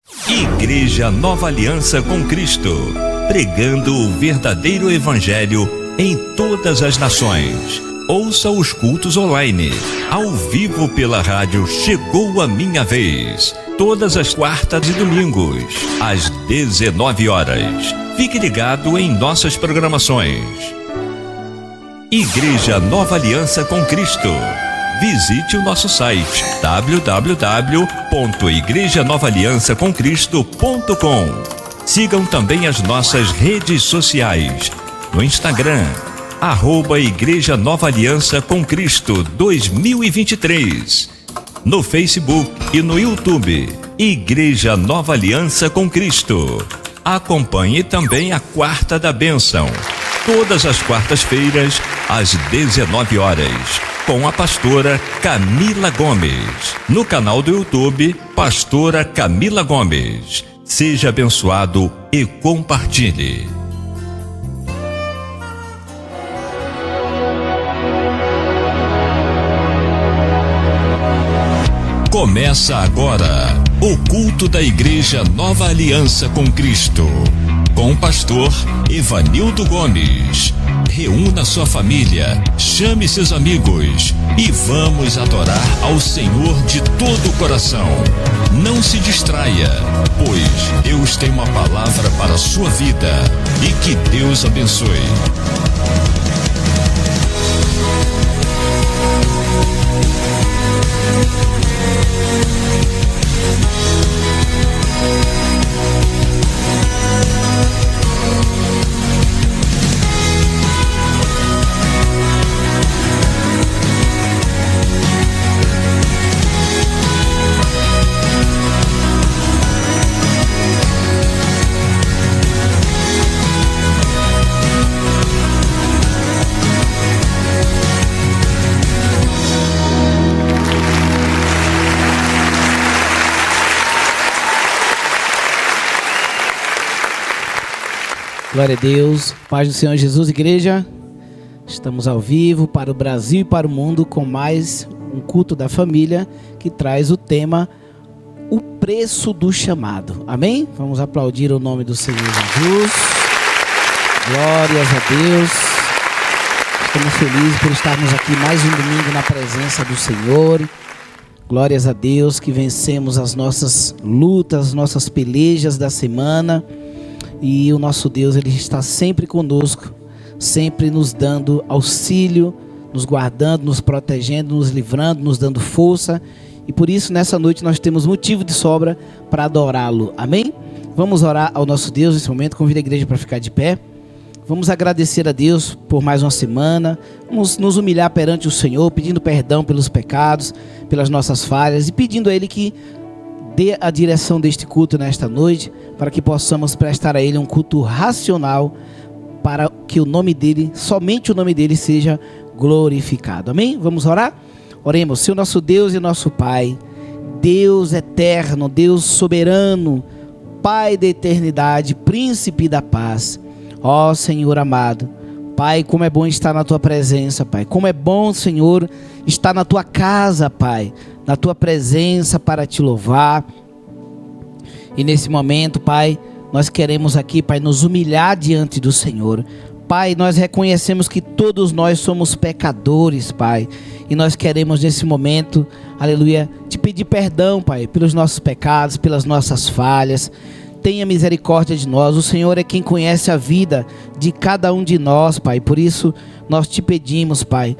Igreja Nova Aliança com Cristo, pregando o verdadeiro evangelho em todas as nações. Ouça os cultos online, ao vivo pela rádio Chegou a Minha Vez, todas as quartas e domingos, às 19 horas. Fique ligado em nossas programações. Igreja Nova Aliança com Cristo. Visite o nosso site www.igrejanovaaliançacomcristo.com. Sigam também as nossas redes sociais. No Instagram, @Igreja Nova Aliança com Cristo 2023. No Facebook e no YouTube, Igreja Nova Aliança com Cristo. Acompanhe também a Quarta da Bênção, todas as quartas-feiras, às 19 horas, com a pastora Camila Gomes. No canal do YouTube, Pastora Camila Gomes. Seja abençoado e compartilhe. Começa agora o culto da Igreja Nova Aliança com Cristo, com o pastor Evanildo Gomes. Reúna sua família, chame seus amigos e vamos adorar ao Senhor de todo o coração. Não se distraia, pois Deus tem uma palavra para a sua vida e que Deus abençoe. Glória a Deus, paz do Senhor Jesus, igreja. Estamos ao vivo para o Brasil e para o mundo com mais um culto da família que traz o tema O Preço do Chamado. Amém? Vamos aplaudir o nome do Senhor Jesus. Glórias a Deus. Estamos felizes por estarmos aqui mais um domingo na presença do Senhor. Glórias a Deus que vencemos as nossas lutas, nossas pelejas da semana. E o nosso Deus, Ele está sempre conosco, sempre nos dando auxílio, nos guardando, nos protegendo, nos livrando, nos dando força. E por isso, nessa noite, nós temos motivo de sobra para adorá-lo. Amém? Vamos orar ao nosso Deus nesse momento. Convido a igreja para ficar de pé. Vamos agradecer a Deus por mais uma semana. Vamos nos humilhar perante o Senhor, pedindo perdão pelos pecados, pelas nossas falhas e pedindo a Ele que dê a direção deste culto nesta noite, para que possamos prestar a Ele um culto racional, para que o nome dEle, somente o nome dEle seja glorificado. Amém? Vamos orar? Oremos. Senhor nosso Deus e nosso Pai, Deus eterno, Deus soberano, Pai da eternidade, Príncipe da paz. Ó Senhor amado, Pai, como é bom estar na Tua presença, Pai. Como é bom, Senhor, estar na Tua casa, Pai, na Tua presença para Te louvar. E nesse momento, Pai, nós queremos aqui, Pai, nos humilhar diante do Senhor. Pai, nós reconhecemos que todos nós somos pecadores, Pai. E nós queremos nesse momento, aleluia, Te pedir perdão, Pai, pelos nossos pecados, pelas nossas falhas. Tenha misericórdia de nós. O Senhor é quem conhece a vida de cada um de nós, Pai. Por isso, nós Te pedimos, Pai,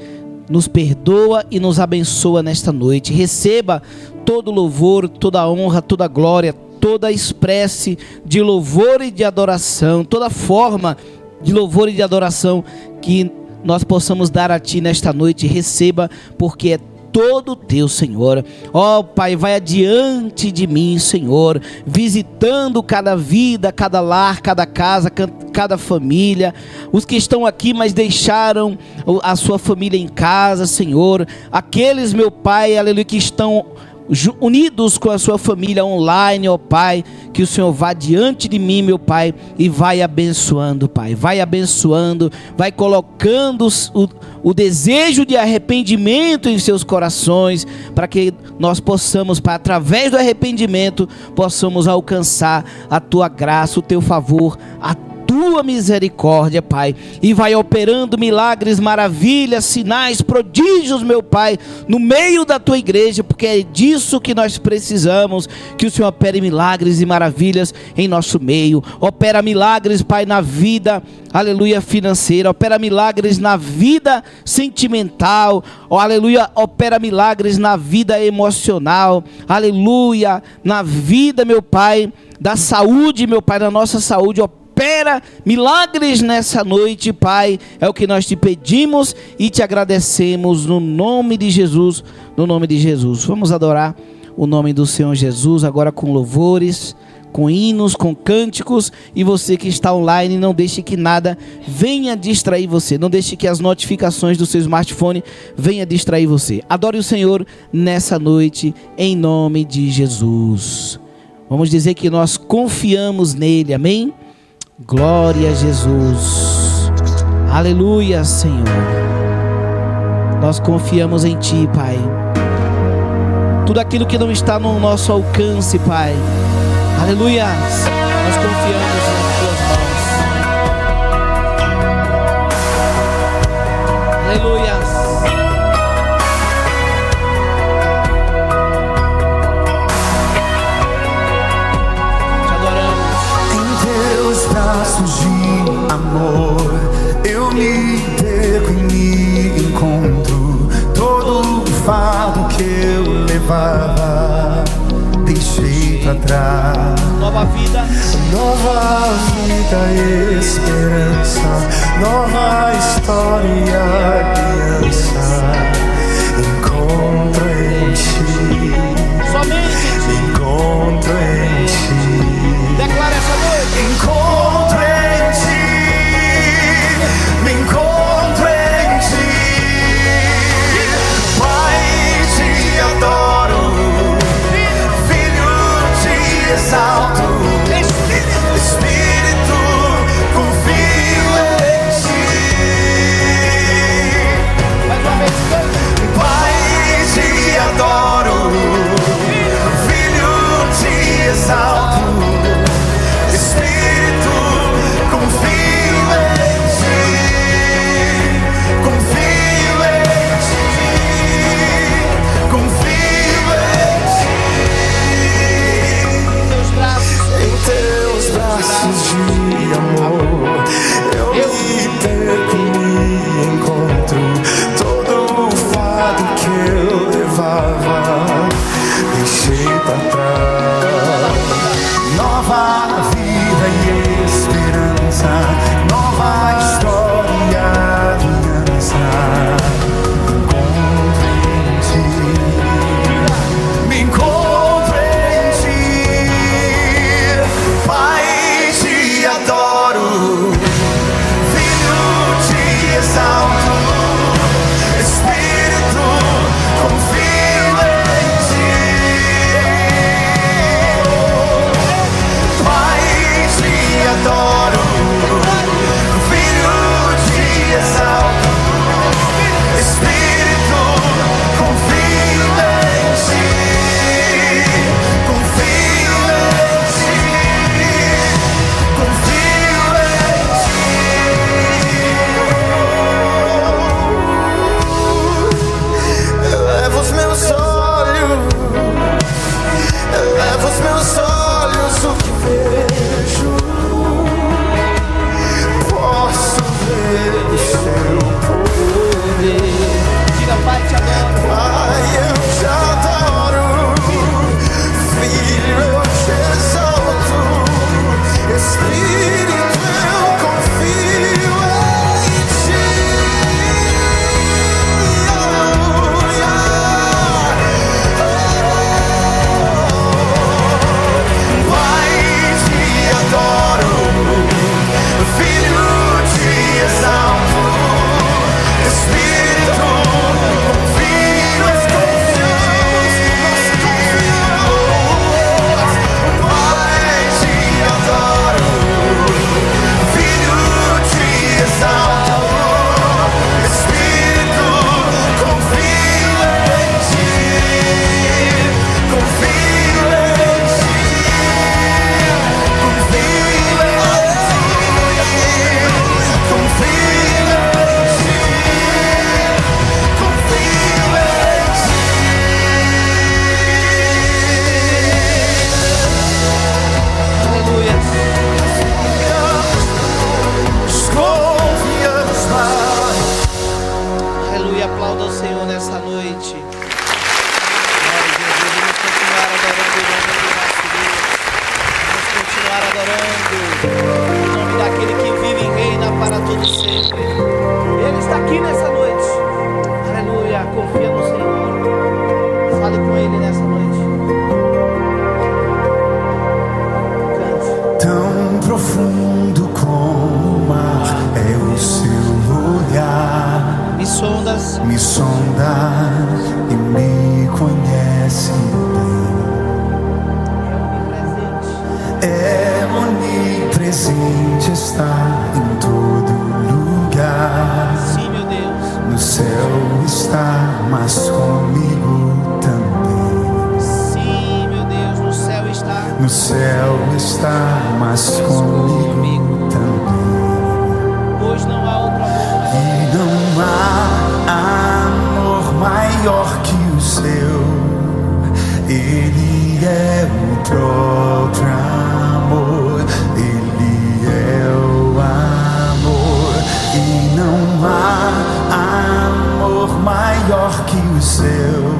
nos perdoa e nos abençoa nesta noite. Receba todo louvor, toda honra, toda glória, toda espécie de louvor e de adoração, toda forma de louvor e de adoração que nós possamos dar a Ti nesta noite. Receba, porque é todo Teu, Senhor. Ó Pai, vai adiante de mim, Senhor, visitando cada vida, cada lar, cada casa, cada família, os que estão aqui, mas deixaram a sua família em casa, Senhor, aqueles, meu Pai, aleluia, que estão unidos com a sua família online, ó Pai, que o Senhor vá diante de mim, meu Pai, e vai abençoando, Pai, vai abençoando, vai colocando o desejo de arrependimento em seus corações, para que nós possamos, Pai, através do arrependimento, possamos alcançar a Tua graça, o Teu favor, a Tua misericórdia, Pai, e vai operando milagres, maravilhas, sinais, prodígios, meu Pai, no meio da Tua igreja, porque é disso que nós precisamos, que o Senhor opere milagres e maravilhas em nosso meio. Opera milagres, Pai, na vida, aleluia, financeira, opera milagres na vida sentimental, aleluia, opera milagres na vida emocional, aleluia, na vida, meu Pai, da saúde, meu Pai, da nossa saúde. Opera milagres nessa noite, Pai, é o que nós te pedimos e te agradecemos no nome de Jesus, no nome de Jesus. Vamos adorar o nome do Senhor Jesus agora com louvores, com hinos, com cânticos. E você que está online, não deixe que nada venha distrair você, não deixe que as notificações do seu smartphone venha distrair você. Adore o Senhor nessa noite em nome de Jesus. Vamos dizer que nós confiamos nele, amém? Glória a Jesus, aleluia, Senhor, nós confiamos em Ti, Pai, tudo aquilo que não está no nosso alcance, Pai, aleluia, nós confiamos nas Tuas mãos, aleluia. De amor, eu me perco e me encontro. Todo o fardo que eu levava, deixei pra trás. Nova vida, esperança, nova história, aliança. Encontro em Ti, somente em Ti, encontro em Ti. Declara essa noite. Encontro em Ti, me encontro em Ti. Pai, te adoro, Filho, te exalto. Espírito, confio em Ti. Mais uma vez, Pai, te adoro, Filho, te exalto. Espírito, confio em Ti, confio em Ti, confio em Teus braços de amor. Eu me perco e me encontro. Todo o fardo que eu levava, deixei pra trás. Nova vida e esperança, nova história, aliança. Encontro em Ti, me encontro em Ti. Pai, te adoro, Filho, te exalto. Espírito, confio em Ti. Pai, te adoro, Filho, te exalto. Espírito, confio em Ti, confio em Ti, confio em Ti. Eleva os meus olhos, eleva os meus olhos, o que vejo, posso ver o Seu poder. diga, Pai, te adoro. Pai, eu te adoro, Filho, eu te exalto. Espírito, eu confio em Ti. Aleluia. Pai, profundo como o mar é o seu olhar. Me sondas E me conhece bem. É onipresente, está em todo lugar. Sim, meu Deus. No céu está, mas comigo também. Sim, meu Deus, no céu está. No céu está, mas comigo também. Pois não há outro amor. E não há amor maior que o seu. Ele é o próprio amor. Ele é o amor. E não há amor maior que o seu.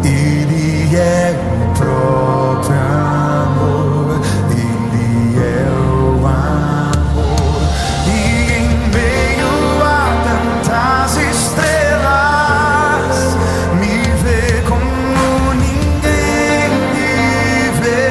Ele é o próprio amor. Ele é o amor. E em meio a tantas estrelas, me vê como ninguém me vê.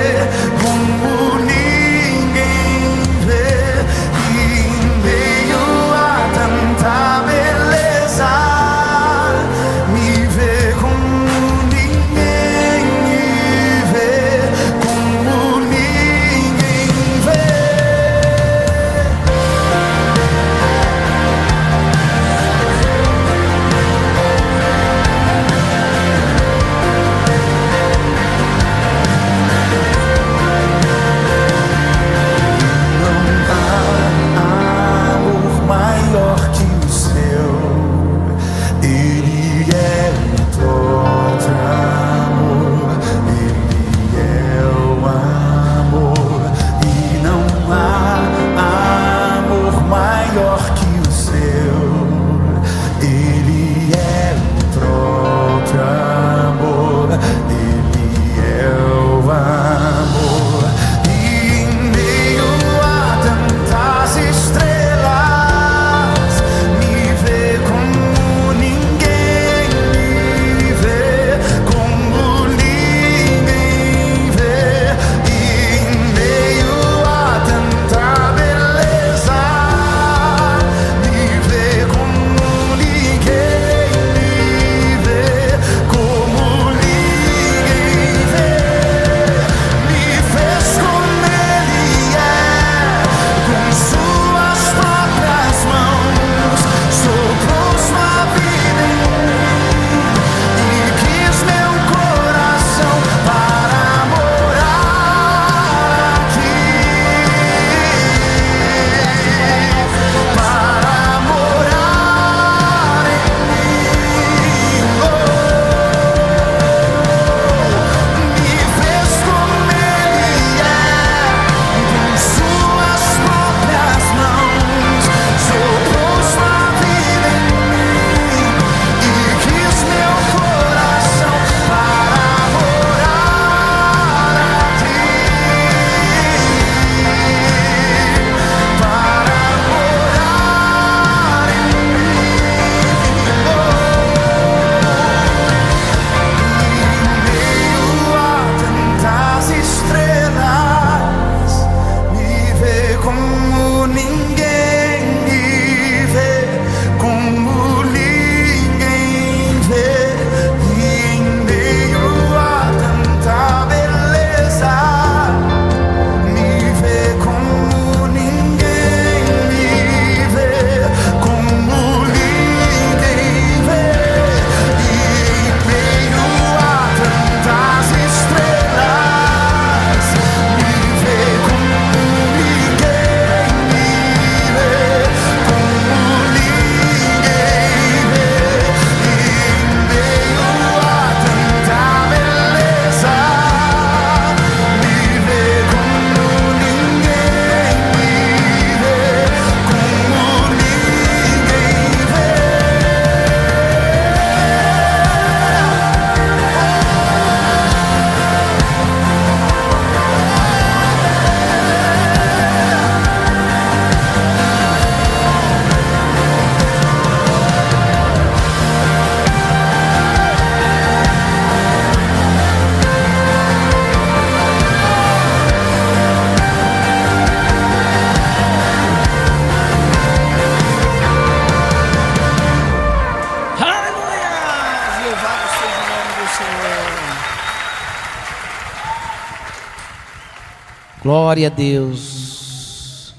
Glória a Deus.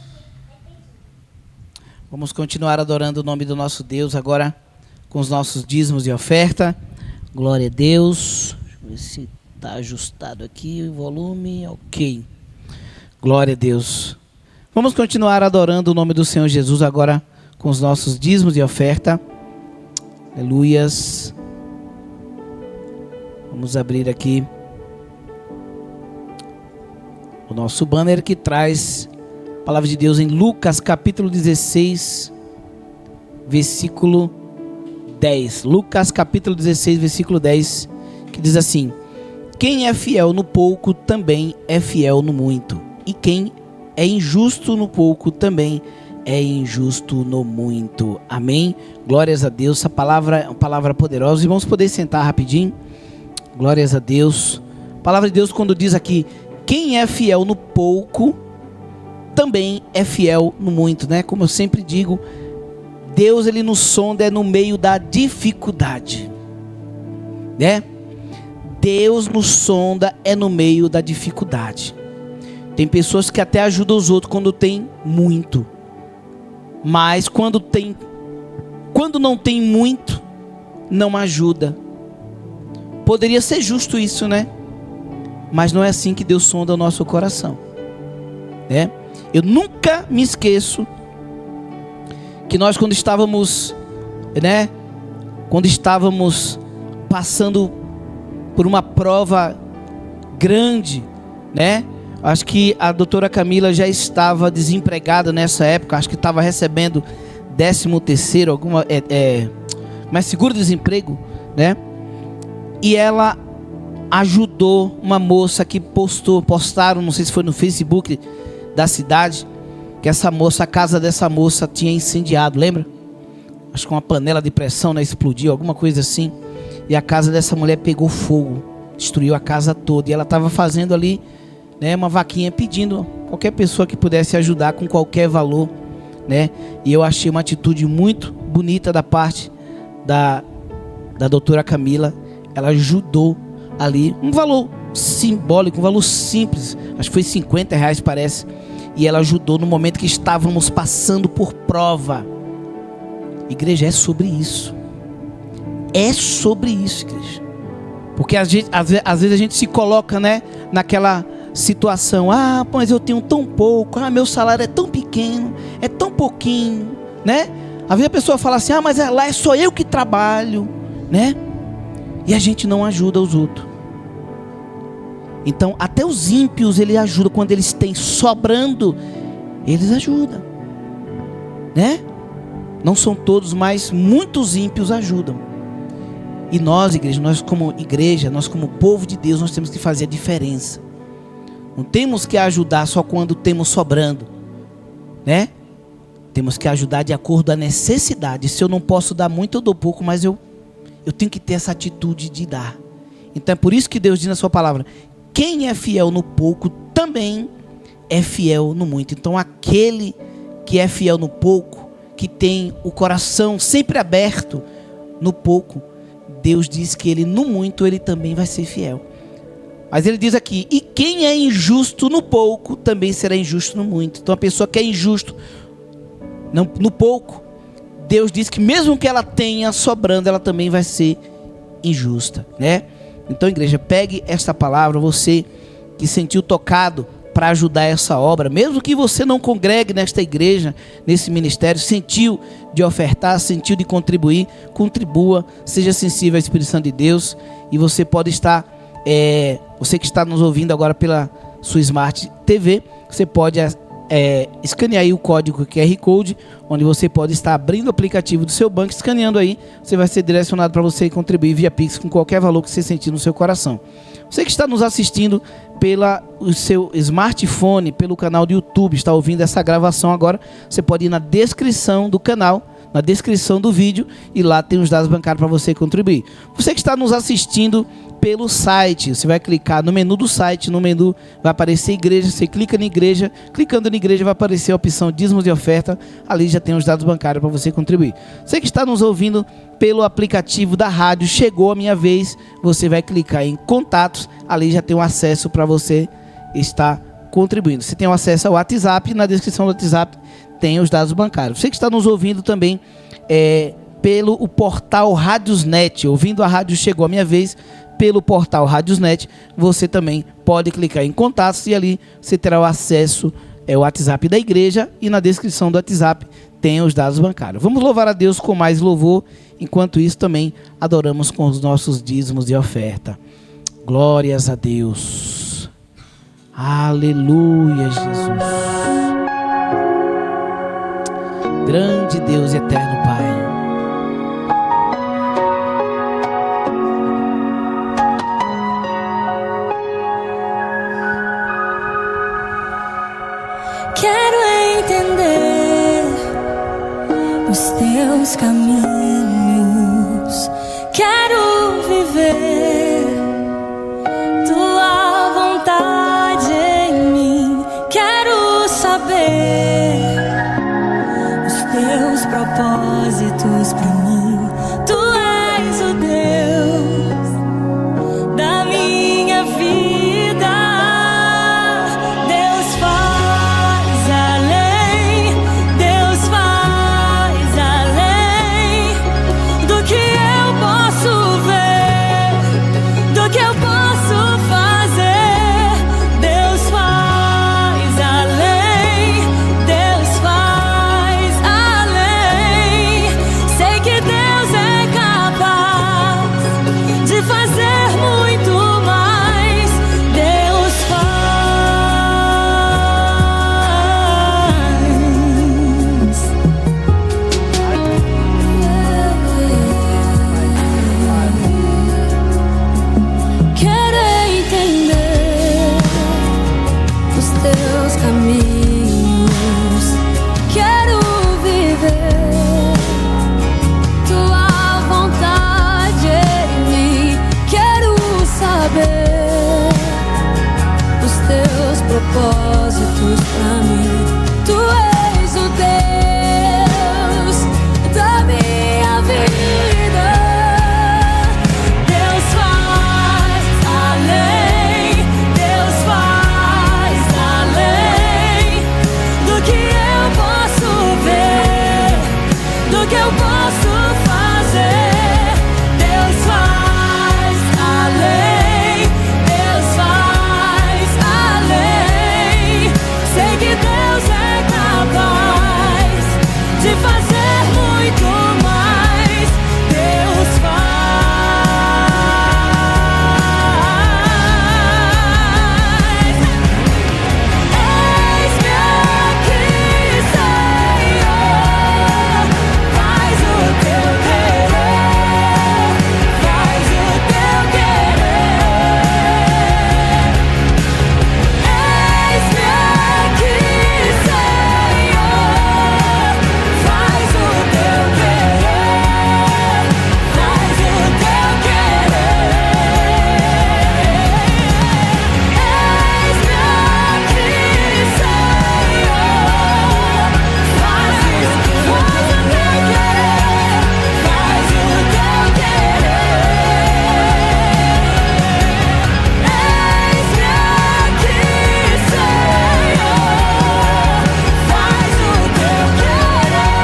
Vamos continuar adorando o nome do nosso Deus agora com os nossos dízimos e oferta. Glória a Deus. Deixa eu ver se está ajustado aqui o volume. Ok. Glória a Deus. Vamos continuar adorando o nome do Senhor Jesus agora com os nossos dízimos e oferta. Aleluias. Vamos abrir aqui o nosso banner que traz a palavra de Deus em Lucas capítulo 16, versículo 10. Lucas capítulo 16, versículo 10, que diz assim: quem é fiel no pouco também é fiel no muito, e quem é injusto no pouco também é injusto no muito. Amém? Glórias a Deus. Essa palavra é uma palavra poderosa. E vamos poder sentar rapidinho. Glórias a Deus. A palavra de Deus quando diz aqui: quem é fiel no pouco, também é fiel no muito, né? Como eu sempre digo, Deus ele nos sonda no meio da dificuldade, né? Deus nos sonda no meio da dificuldade. Tem pessoas que até ajudam os outros quando tem muito, mas quando não tem muito, não ajuda. Poderia ser justo isso, né? Mas não é assim que Deus sonda o nosso coração, né? Eu nunca me esqueço que nós quando estávamos passando por uma prova grande, né? Acho que a doutora Camila já estava desempregada nessa época, acho que estava recebendo 13º, mas seguro-desemprego, né? E ela ajudou uma moça que postaram, não sei se foi no Facebook da cidade, que a casa dessa moça tinha incendiado, lembra? Acho que uma panela de pressão, né, explodiu, alguma coisa assim, e a casa dessa mulher pegou fogo, destruiu a casa toda, e ela estava fazendo ali, né, uma vaquinha pedindo qualquer pessoa que pudesse ajudar com qualquer valor, né? E eu achei uma atitude muito bonita da parte da doutora Camila. Ela ajudou ali, um valor simbólico, um valor simples, acho que foi R$50 parece, e ela ajudou no momento que estávamos passando por prova. Igreja, é sobre isso, igreja, porque às vezes a gente se coloca, né, naquela situação: ah, mas eu tenho tão pouco, ah, meu salário é tão pequeno, é tão pouquinho, né? Às vezes a pessoa fala assim: ah, mas lá é só eu que trabalho, né? E a gente não ajuda os outros. Então até os ímpios ele ajuda. Quando eles têm sobrando, eles ajudam, né? Não são todos, mas muitos ímpios ajudam. E nós, igreja, nós como povo de Deus, nós temos que fazer a diferença. Não temos que ajudar só quando temos sobrando, né? Temos que ajudar de acordo com a necessidade. Se eu não posso dar muito, eu dou pouco, mas eu tenho que ter essa atitude de dar. Então é por isso que Deus diz na sua palavra: quem é fiel no pouco também é fiel no muito. Então aquele que é fiel no pouco, que tem o coração sempre aberto no pouco, Deus diz que ele no muito ele também vai ser fiel. Mas ele diz aqui: e quem é injusto no pouco também será injusto no muito. Então a pessoa que é injusto no pouco, Deus diz que mesmo que ela tenha sobrando, ela também vai ser injusta, né? Então, igreja, pegue esta palavra, você que sentiu tocado para ajudar essa obra, mesmo que você não congregue nesta igreja, nesse ministério, sentiu de ofertar, sentiu de contribuir, contribua, seja sensível ao Espírito Santo de Deus. E você pode estar, você que está nos ouvindo agora pela sua Smart TV, você pode escanear aí o código QR Code, onde você pode estar abrindo o aplicativo do seu banco, escaneando aí, você vai ser direcionado para você contribuir via Pix com qualquer valor que você sentir no seu coração. Você que está nos assistindo pelo seu smartphone, pelo canal do YouTube, está ouvindo essa gravação agora, você pode ir na descrição do canal, na descrição do vídeo, e lá tem os dados bancários para você contribuir. Você que está nos assistindo pelo site, você vai clicar no menu do site, no menu vai aparecer igreja, você clica na igreja, clicando na igreja vai aparecer a opção dízimos e oferta, ali já tem os dados bancários para você contribuir. Você que está nos ouvindo pelo aplicativo da rádio, chegou a minha vez, você vai clicar em contatos, ali já tem um acesso para você estar contribuindo. Você tem o acesso ao WhatsApp, na descrição do WhatsApp tem os dados bancários. Você que está nos ouvindo também pelo o portal Radiosnet, ouvindo a rádio Chegou a Minha Vez, pelo portal Radiosnet, você também pode clicar em contatos e ali você terá o acesso ao WhatsApp da igreja, e na descrição do WhatsApp tem os dados bancários. Vamos louvar a Deus com mais louvor, enquanto isso também adoramos com os nossos dízimos de oferta. Glórias a Deus. Aleluia, Jesus. Grande Deus e eterno Pai. Quero entender os teus caminhos. Quero viver tua vontade em mim. Quero saber os teus propósitos pra mim. Tu és o Deus da minha vida. Propósitos pra mim. Tu és o Deus da minha vida. Deus faz além, Deus faz além do que eu posso ver, do que eu posso fazer. Deus faz além, Deus faz além. Sei que Deus é capaz de fazer muito mais. Deus faz. Eis-me aqui, Senhor. Faz o teu querer, faz o teu querer. Eis-me aqui, Senhor, faz o teu querer, faz o teu querer. Eis-me aqui, Senhor, faz o teu querer, faz o teu querer. Eis-me aqui, Senhor, faz o teu querer,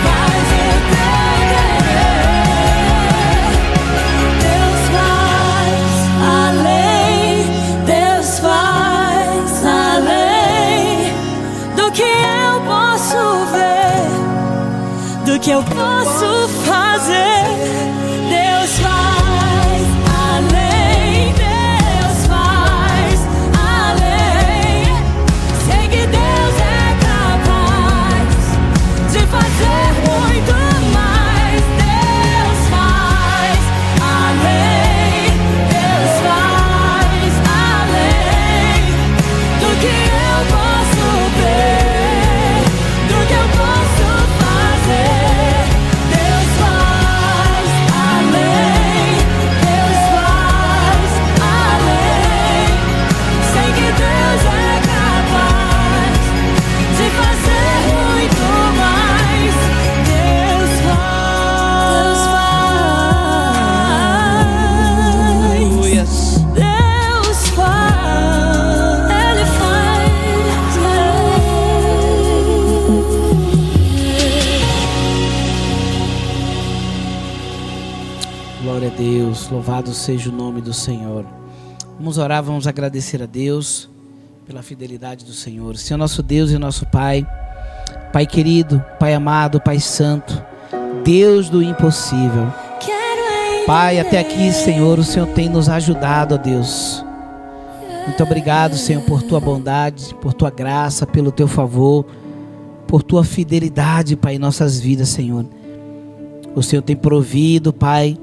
faz o teu querer. Deus faz além, Deus faz além do que eu posso ver, do que eu posso fazer. Deus faz além, Deus faz além. Sei que Deus é capaz de fazer muito mais. Deus faz além, Deus faz além do que eu posso ver, do que eu posso fazer. Deus faz Deus, louvado seja o nome do Senhor. Vamos orar, vamos agradecer a Deus pela fidelidade do Senhor. Senhor nosso Deus e nosso Pai, Pai querido, Pai amado, Pai santo, Deus do impossível. Pai, até aqui, Senhor, o Senhor tem nos ajudado, ó Deus. Muito obrigado, Senhor, por Tua bondade, por Tua graça, pelo Teu favor, por Tua fidelidade, Pai, em nossas vidas, Senhor. O Senhor tem provido, Pai,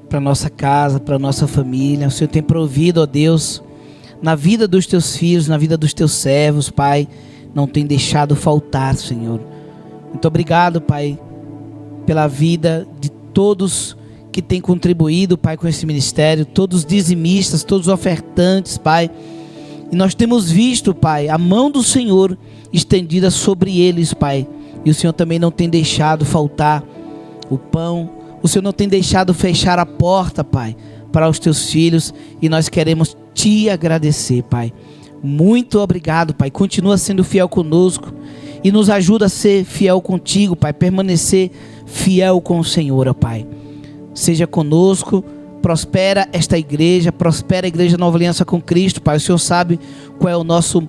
para nossa casa, para nossa família. O Senhor tem provido, ó Deus, na vida dos Teus filhos, na vida dos Teus servos, Pai. Não tem deixado faltar, Senhor. Muito obrigado, Pai, pela vida de todos que têm contribuído, Pai, com esse ministério. Todos os dizimistas, todos os ofertantes, Pai. E nós temos visto, Pai, a mão do Senhor estendida sobre eles, Pai. E o Senhor também não tem deixado faltar o pão. O Senhor não tem deixado fechar a porta, Pai, para os Teus filhos. E nós queremos Te agradecer, Pai. Muito obrigado, Pai. Continua sendo fiel conosco. E nos ajuda a ser fiel contigo, Pai. Permanecer fiel com o Senhor, ó Pai. Seja conosco. Prospera esta igreja. Prospera a Igreja Nova Aliança com Cristo, Pai. O Senhor sabe qual é o nosso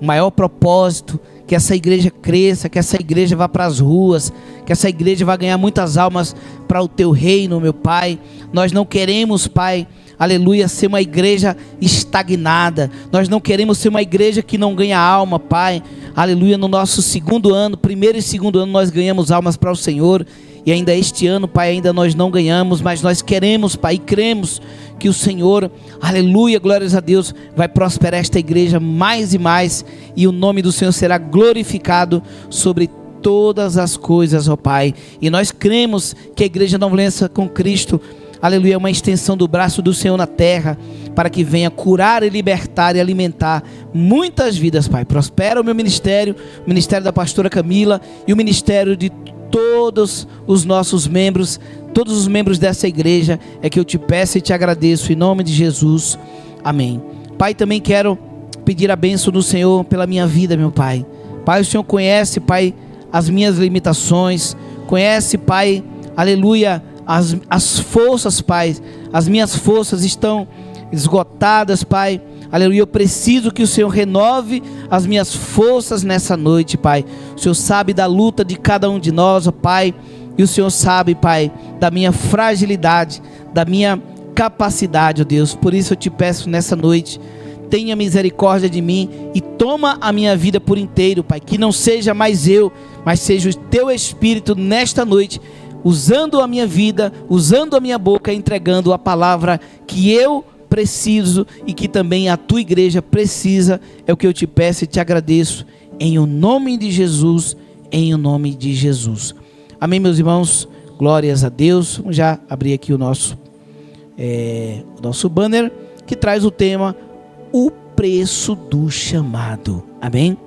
maior propósito. Que essa igreja cresça, que essa igreja vá para as ruas, que essa igreja vá ganhar muitas almas para o Teu reino, meu Pai. Nós não queremos, Pai, aleluia, ser uma igreja estagnada. Nós não queremos ser uma igreja que não ganha alma, Pai. Aleluia, no nosso segundo ano, primeiro e segundo ano, nós ganhamos almas para o Senhor. E ainda este ano, Pai, ainda nós não ganhamos, mas nós queremos, Pai, e cremos que o Senhor, aleluia, glórias a Deus, vai prosperar esta igreja mais e mais, e o nome do Senhor será glorificado sobre todas as coisas, ó Pai. E nós cremos que a Igreja Nova Aliança com Cristo, aleluia, é uma extensão do braço do Senhor na terra, para que venha curar e libertar e alimentar muitas vidas, Pai. Prospera o meu ministério, o ministério da pastora Camila e o ministério de todos os nossos membros, todos os membros dessa igreja, é que eu Te peço e Te agradeço em nome de Jesus, amém. Pai, também quero pedir a bênção do Senhor pela minha vida, meu Pai. Pai, o Senhor conhece, Pai, as minhas limitações, conhece, Pai, aleluia, as forças, Pai, as minhas forças estão esgotadas, Pai. Aleluia, eu preciso que o Senhor renove as minhas forças nessa noite, Pai. O Senhor sabe da luta de cada um de nós, ó Pai. E o Senhor sabe, Pai, da minha fragilidade, da minha capacidade, ó Deus. Por isso eu Te peço nessa noite, tenha misericórdia de mim e toma a minha vida por inteiro, Pai. Que não seja mais eu, mas seja o Teu Espírito nesta noite, usando a minha vida, usando a minha boca, entregando a palavra que eu preciso e que também a Tua igreja precisa. É o que eu Te peço e Te agradeço em o nome de Jesus, em o nome de Jesus. Amém, meus irmãos, glórias a Deus. Vamos já abrir aqui o nosso banner, que traz o tema o preço do chamado. Amém?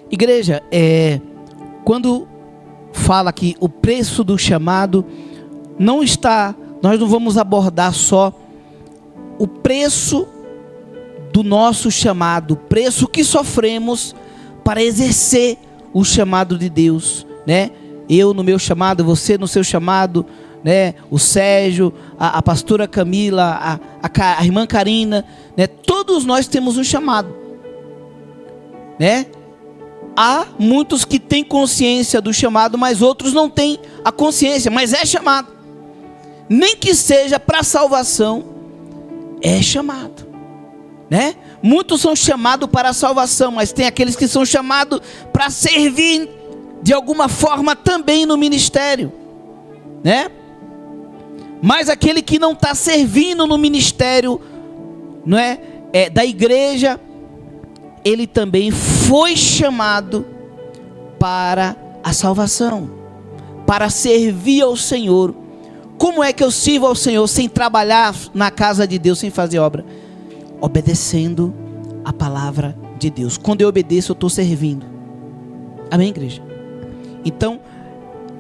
Igreja, quando fala aqui o preço do chamado, nós não vamos abordar só o preço do nosso chamado, o preço que sofremos para exercer o chamado de Deus, né? Eu no meu chamado, você no seu chamado, né? O Sérgio, a pastora Camila, a irmã Karina, né? Todos nós temos um chamado, né? Há muitos que têm consciência do chamado, mas outros não têm a consciência, mas é chamado. Nem que seja para salvação, é chamado, né? Muitos são chamados para a salvação, mas tem aqueles que são chamados para servir de alguma forma também no ministério, né? Mas aquele que não está servindo no ministério, não é, da igreja, ele também foi chamado para a salvação, para servir ao Senhor. Como é que eu sirvo ao Senhor sem trabalhar na casa de Deus, sem fazer obra? Obedecendo a palavra de Deus. Quando eu obedeço, eu estou servindo. Amém, igreja? Então,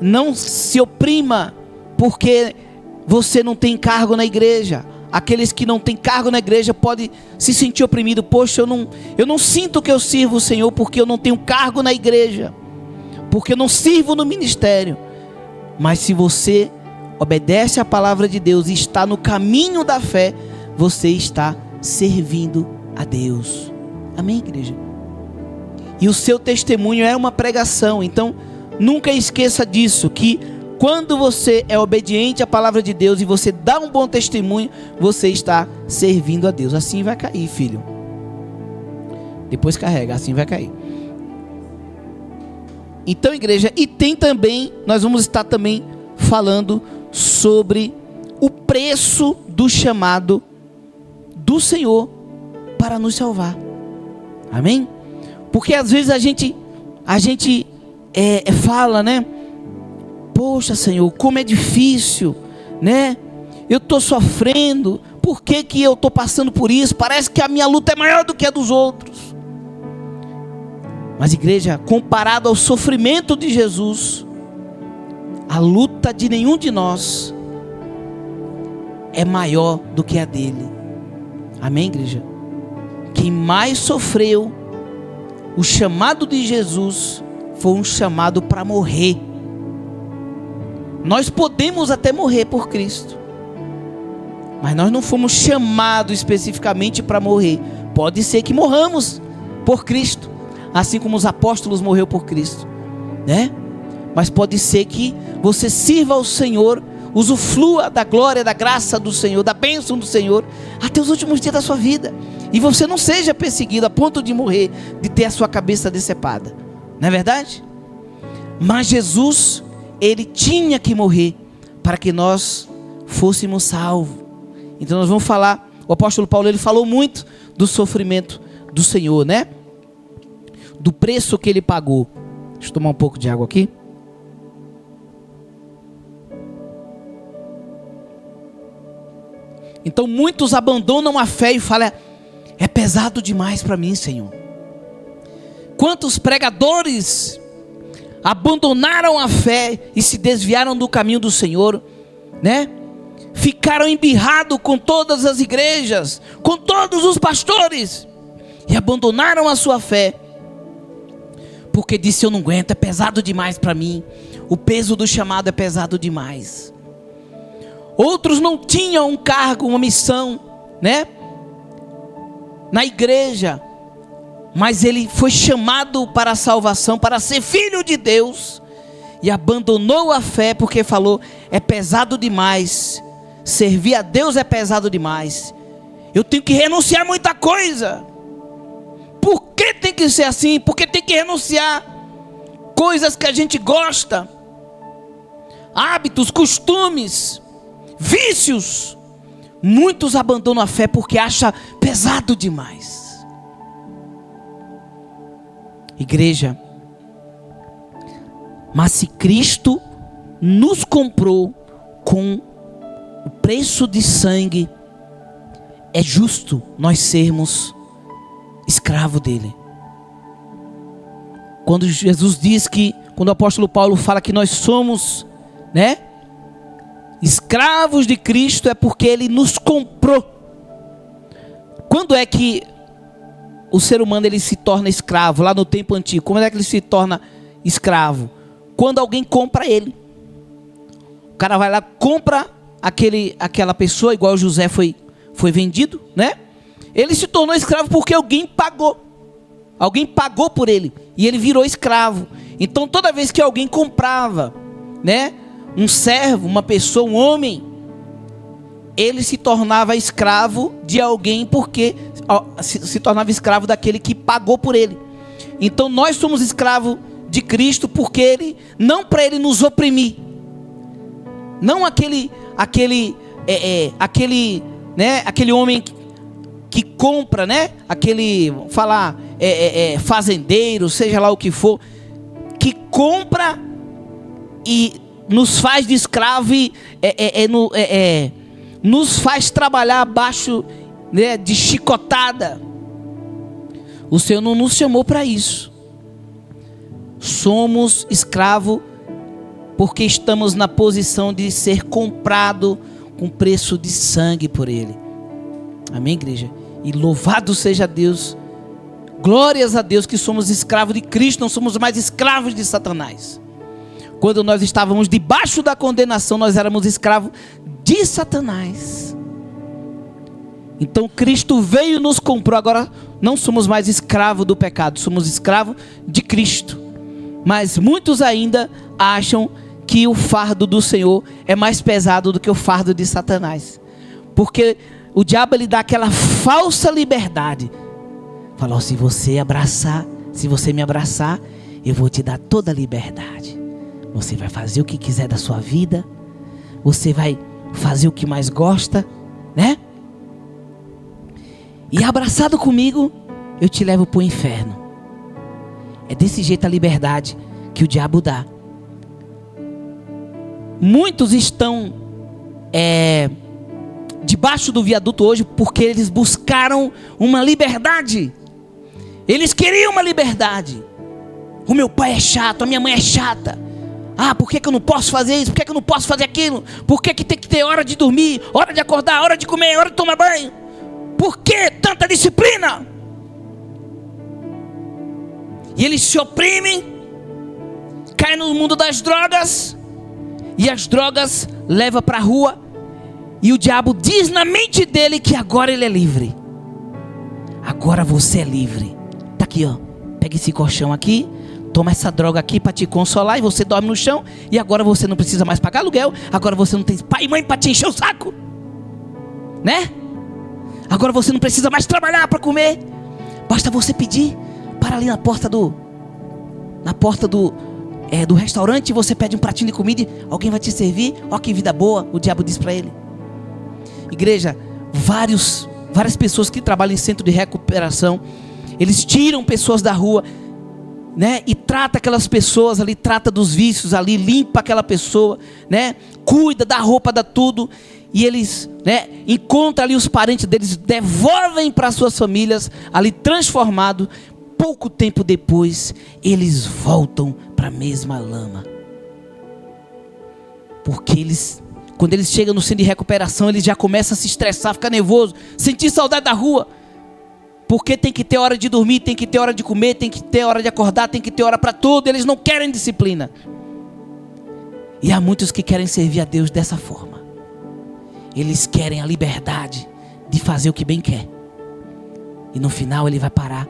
não se oprima porque você não tem cargo na igreja. Aqueles que não têm cargo na igreja podem se sentir oprimidos. Poxa, eu não sinto que eu sirvo o Senhor porque eu não tenho cargo na igreja, porque eu não sirvo no ministério. Mas se você obedece à palavra de Deus e está no caminho da fé, você está servindo a Deus. Amém, igreja? E o seu testemunho é uma pregação. Então, nunca esqueça disso, que quando você é obediente à palavra de Deus e você dá um bom testemunho, você está servindo a Deus. Assim vai cair, filho. Depois carrega, assim vai cair. Então, igreja, e tem também, nós vamos estar também falando sobre o preço do chamado do Senhor para nos salvar. Amém? Porque às vezes a gente fala, né? Poxa, Senhor, como é difícil, né? Eu estou sofrendo. Por que eu estou passando por isso? Parece que a minha luta é maior do que a dos outros. Mas, igreja, comparado ao sofrimento de Jesus, a luta de nenhum de nós é maior do que a dele. Amém, igreja? Quem mais sofreu, o chamado de Jesus foi um chamado para morrer. Nós podemos até morrer por Cristo, mas nós não fomos chamados especificamente para morrer. Pode ser que morramos por Cristo, assim como os apóstolos morreram por Cristo, né? Mas pode ser que você sirva ao Senhor, usufrua da glória, da graça do Senhor, da bênção do Senhor, até os últimos dias da sua vida. E você não seja perseguido a ponto de morrer, de ter a sua cabeça decepada. Não é verdade? Mas Jesus, ele tinha que morrer para que nós fôssemos salvos. Então nós vamos falar, o apóstolo Paulo, ele falou muito do sofrimento do Senhor, né? Do preço que ele pagou. Deixa eu tomar um pouco de água aqui. Então muitos abandonam a fé e falam: é pesado demais para mim, Senhor. Quantos pregadores abandonaram a fé e se desviaram do caminho do Senhor, né? Ficaram embirrados com todas as igrejas, com todos os pastores, e abandonaram a sua fé, porque disse: eu não aguento, é pesado demais para mim. O peso do chamado é pesado demais. Outros não tinham um cargo, uma missão, né? Na igreja, mas ele foi chamado para a salvação, para ser filho de Deus, e abandonou a fé porque falou: é pesado demais, servir a Deus é pesado demais, eu tenho que renunciar a muita coisa. Por que tem que ser assim? Porque tem que renunciar coisas que a gente gosta, hábitos, costumes, vícios. Muitos abandonam a fé porque acham pesado demais. Igreja, mas se Cristo nos comprou com o preço de sangue, é justo nós sermos escravo dele. Quando Jesus diz que, quando o apóstolo Paulo fala que nós somos, né, escravos de Cristo, é porque ele nos comprou. Quando é que o ser humano ele se torna escravo? Lá no tempo antigo, como é que ele se torna escravo? Quando alguém compra ele. O cara vai lá, compra aquela pessoa, igual José foi vendido, né? Ele se tornou escravo porque alguém pagou. Alguém pagou por ele e ele virou escravo. Então toda vez que alguém comprava, né, um servo, uma pessoa, um homem, ele se tornava escravo de alguém, porque se tornava escravo daquele que pagou por ele. Então nós somos escravos de Cristo porque ele, não para ele nos oprimir, não aquele homem que compra, né? Aquele, fazendeiro, seja lá o que for, que compra e nos faz de escravo e nos faz trabalhar abaixo, né, de chicotada. O Senhor não nos chamou para isso. Somos escravos porque estamos na posição de ser comprado com preço de sangue por Ele. Amém, igreja? E louvado seja Deus, glórias a Deus que somos escravos de Cristo, não somos mais escravos de Satanás. Quando nós estávamos debaixo da condenação, nós éramos escravos de Satanás. Então Cristo veio e nos comprou. Agora não somos mais escravos do pecado, somos escravos de Cristo. Mas muitos ainda acham que o fardo do Senhor é mais pesado do que o fardo de Satanás. Porque o diabo, ele dá aquela falsa liberdade. Falou: se você me abraçar, eu vou te dar toda a liberdade. Você vai fazer o que quiser da sua vida. Você vai fazer o que mais gosta, né? E abraçado comigo, eu te levo para o inferno. É desse jeito a liberdade que o diabo dá. Muitos estão debaixo do viaduto hoje porque eles buscaram uma liberdade. Eles queriam uma liberdade. O meu pai é chato, a minha mãe é chata. Por que eu não posso fazer isso? Por que eu não posso fazer aquilo? Por que tem que ter hora de dormir, hora de acordar, hora de comer, hora de tomar banho? Por que tanta disciplina? E eles se oprimem, caem no mundo das drogas, e as drogas levam para a rua, e o diabo diz na mente dele que agora ele é livre. Agora você é livre. Tá aqui, ó. Pega esse colchão aqui, toma essa droga aqui para te consolar, e você dorme no chão, e agora você não precisa mais pagar aluguel, agora você não tem pai e mãe para te encher o saco, né? Agora você não precisa mais trabalhar para comer, basta você pedir. Para ali na porta do restaurante, você pede um pratinho de comida, alguém vai te servir. Ó que vida boa, o diabo diz para ele. Igreja, várias pessoas que trabalham em centro de recuperação, eles tiram pessoas da rua, né? E trata aquelas pessoas ali, trata dos vícios ali, limpa aquela pessoa, né? Cuida da roupa, dá tudo. E eles, né, encontram ali os parentes deles, devolvem para suas famílias ali transformado. Pouco tempo depois, eles voltam para a mesma lama. Porque quando eles chegam no centro de recuperação, eles já começam a se estressar, ficar nervoso, sentir saudade da rua. Porque tem que ter hora de dormir, tem que ter hora de comer, tem que ter hora de acordar, tem que ter hora para tudo. Eles não querem disciplina. E há muitos que querem servir a Deus dessa forma. Eles querem a liberdade de fazer o que bem quer. E no final ele vai parar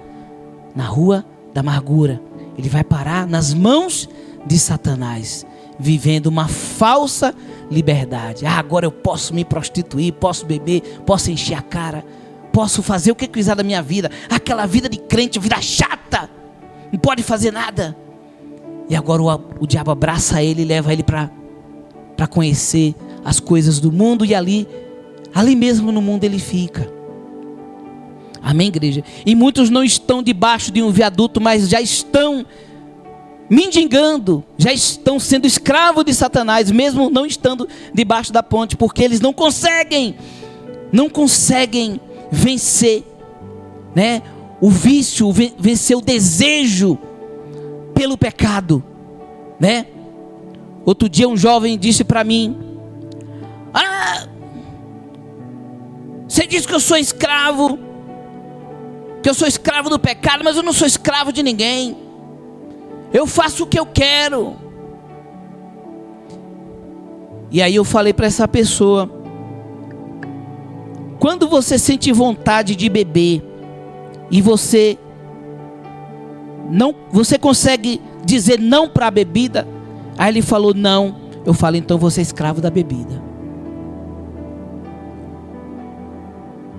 na rua da amargura. Ele vai parar nas mãos de Satanás, vivendo uma falsa liberdade. Agora eu posso me prostituir, posso beber, posso encher a cara, posso fazer o que quiser da minha vida. Aquela vida de crente, vida chata, não pode fazer nada. E agora o diabo abraça ele e leva ele para conhecer as coisas do mundo. E ali mesmo no mundo ele fica. Amém, igreja? E muitos não estão debaixo de um viaduto, mas já estão mendigando, já estão sendo escravos de Satanás, mesmo não estando debaixo da ponte, porque eles não conseguem vencer, né? O vício, vencer o desejo pelo pecado, né? Outro dia um jovem disse para mim: você diz que eu sou escravo, que eu sou escravo do pecado, mas eu não sou escravo de ninguém. Eu faço o que eu quero. E aí eu falei para essa pessoa: quando você sente vontade de beber e você consegue dizer não para a bebida? Aí ele falou não. Eu falei: então você é escravo da bebida.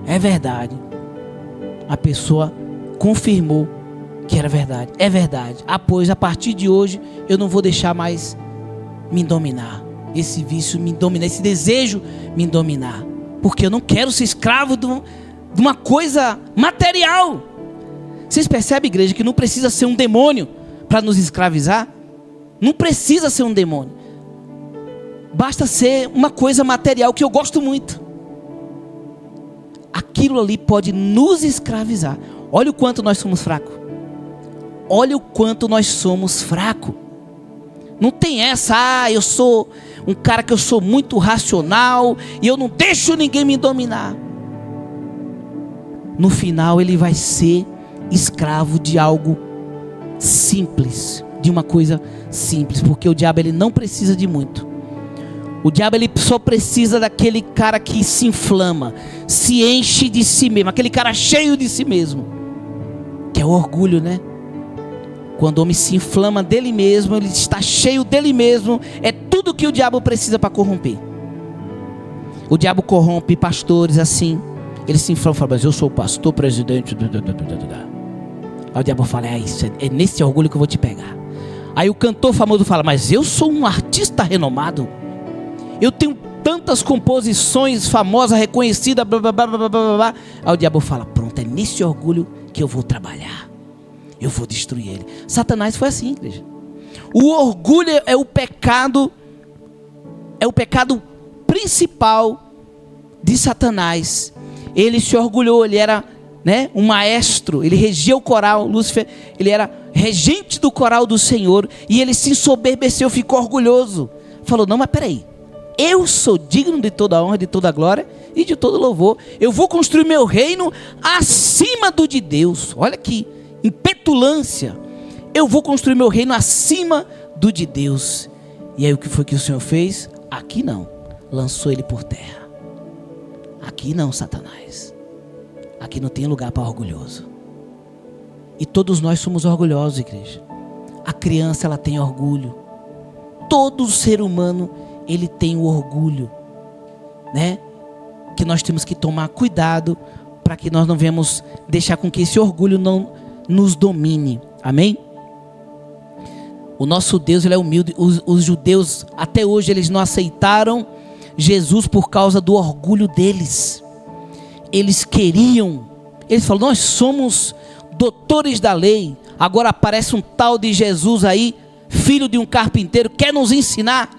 É verdade. A pessoa confirmou que era verdade. É verdade. Pois a partir de hoje eu não vou deixar mais me dominar. Esse vício me dominar, esse desejo me dominar. Porque eu não quero ser escravo de uma coisa material. Vocês percebem, igreja, que não precisa ser um demônio para nos escravizar? Não precisa ser um demônio. Basta ser uma coisa material que eu gosto muito. Aquilo ali pode nos escravizar. Olha o quanto nós somos fracos. Olha o quanto nós somos fracos. Não tem essa: eu sou um cara que eu sou muito racional e eu não deixo ninguém me dominar. No final ele vai ser escravo de algo simples, de uma coisa simples, porque o diabo ele não precisa de muito. O diabo ele só precisa daquele cara que se inflama, se enche de si mesmo, aquele cara cheio de si mesmo, que é o orgulho, né? Quando o homem se inflama dele mesmo, ele está cheio dele mesmo, é tudo que o diabo precisa para corromper. O diabo corrompe pastores assim, ele se inflama e fala, mas eu sou o pastor presidente. Aí o diabo fala, é nesse orgulho que eu vou te pegar. Aí o cantor famoso fala, mas eu sou um artista renomado, eu tenho tantas composições famosas, reconhecidas, blá, blá, blá, blá, blá, blá. Aí o diabo fala, pronto, é nesse orgulho que eu vou trabalhar, eu vou destruir ele. Satanás foi assim, igreja. O orgulho é o pecado principal de Satanás. Ele se orgulhou, ele era, né, um maestro, ele regia o coral, Lúcifer, ele era regente do coral do Senhor, e ele se ensoberbeceu, ficou orgulhoso. Falou, não, mas peraí, eu sou digno de toda a honra, de toda a glória e de todo louvor. Eu vou construir meu reino acima do de Deus. Olha que petulância. Eu vou construir meu reino acima do de Deus. E aí o que foi que o Senhor fez? Aqui não, lançou ele por terra. Aqui não, Satanás. Aqui não tem lugar para orgulhoso. E todos nós somos orgulhosos, igreja. A criança, ela tem orgulho. Todo ser humano, ele tem o orgulho, né? Que nós temos que tomar cuidado para que nós não venhamos deixar com que esse orgulho não nos domine. Amém? O nosso Deus, ele é humilde. Os judeus, até hoje, eles não aceitaram Jesus por causa do orgulho deles. Eles queriam, eles falaram, nós somos doutores da lei, agora aparece um tal de Jesus aí, filho de um carpinteiro, quer nos ensinar,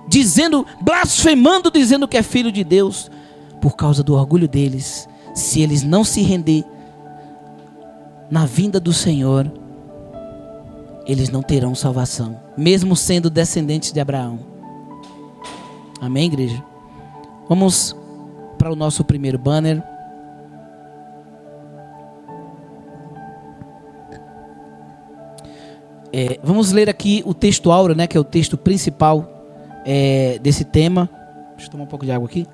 dizendo, blasfemando, dizendo que é filho de Deus. Por causa do orgulho deles, se eles não se render na vinda do Senhor, eles não terão salvação, mesmo sendo descendentes de Abraão. Amém, igreja? Vamos para o nosso primeiro banner. Vamos ler aqui o texto áureo, né, que é o texto principal desse tema. Deixa eu tomar um pouco de água aqui.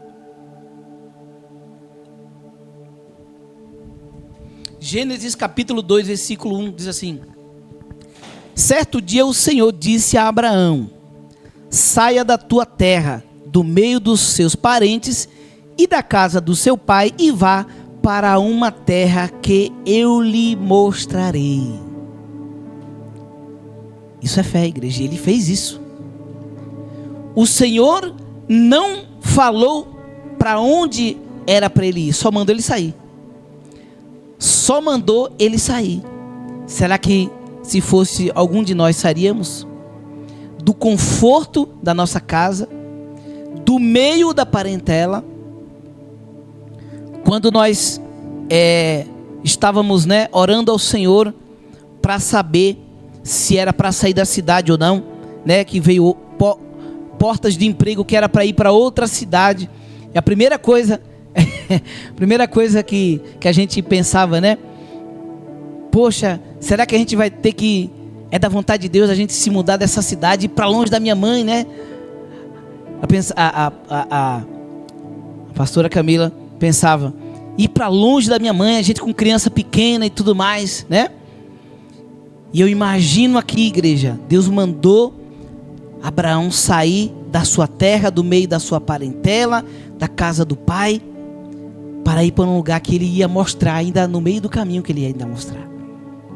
Gênesis capítulo 2, versículo 1, diz assim: certo dia o Senhor disse a Abraão, saia da tua terra, do meio dos seus parentes e da casa do seu pai, e vá para uma terra que eu lhe mostrarei. Isso é fé, igreja. Ele fez isso. O Senhor não falou para onde era para ele ir, só mandou ele sair. Só mandou ele sair. Será que se fosse algum de nós sairíamos do conforto da nossa casa, do meio da parentela? Quando nós estávamos, né, orando ao Senhor para saber se era para sair da cidade ou não, né, que veio portas de emprego que era para ir para outra cidade, e a primeira coisa que a gente pensava, né, poxa, será que a gente vai ter que, é da vontade de Deus a gente se mudar dessa cidade, ir para longe da minha mãe, né? A pastora Camila pensava, ir para longe da minha mãe, a gente com criança pequena e tudo mais, né? E eu imagino aqui, igreja, Deus mandou Abraão sair da sua terra, do meio da sua parentela, da casa do pai, para ir para um lugar que ele ia mostrar, ainda no meio do caminho que ele ia ainda mostrar,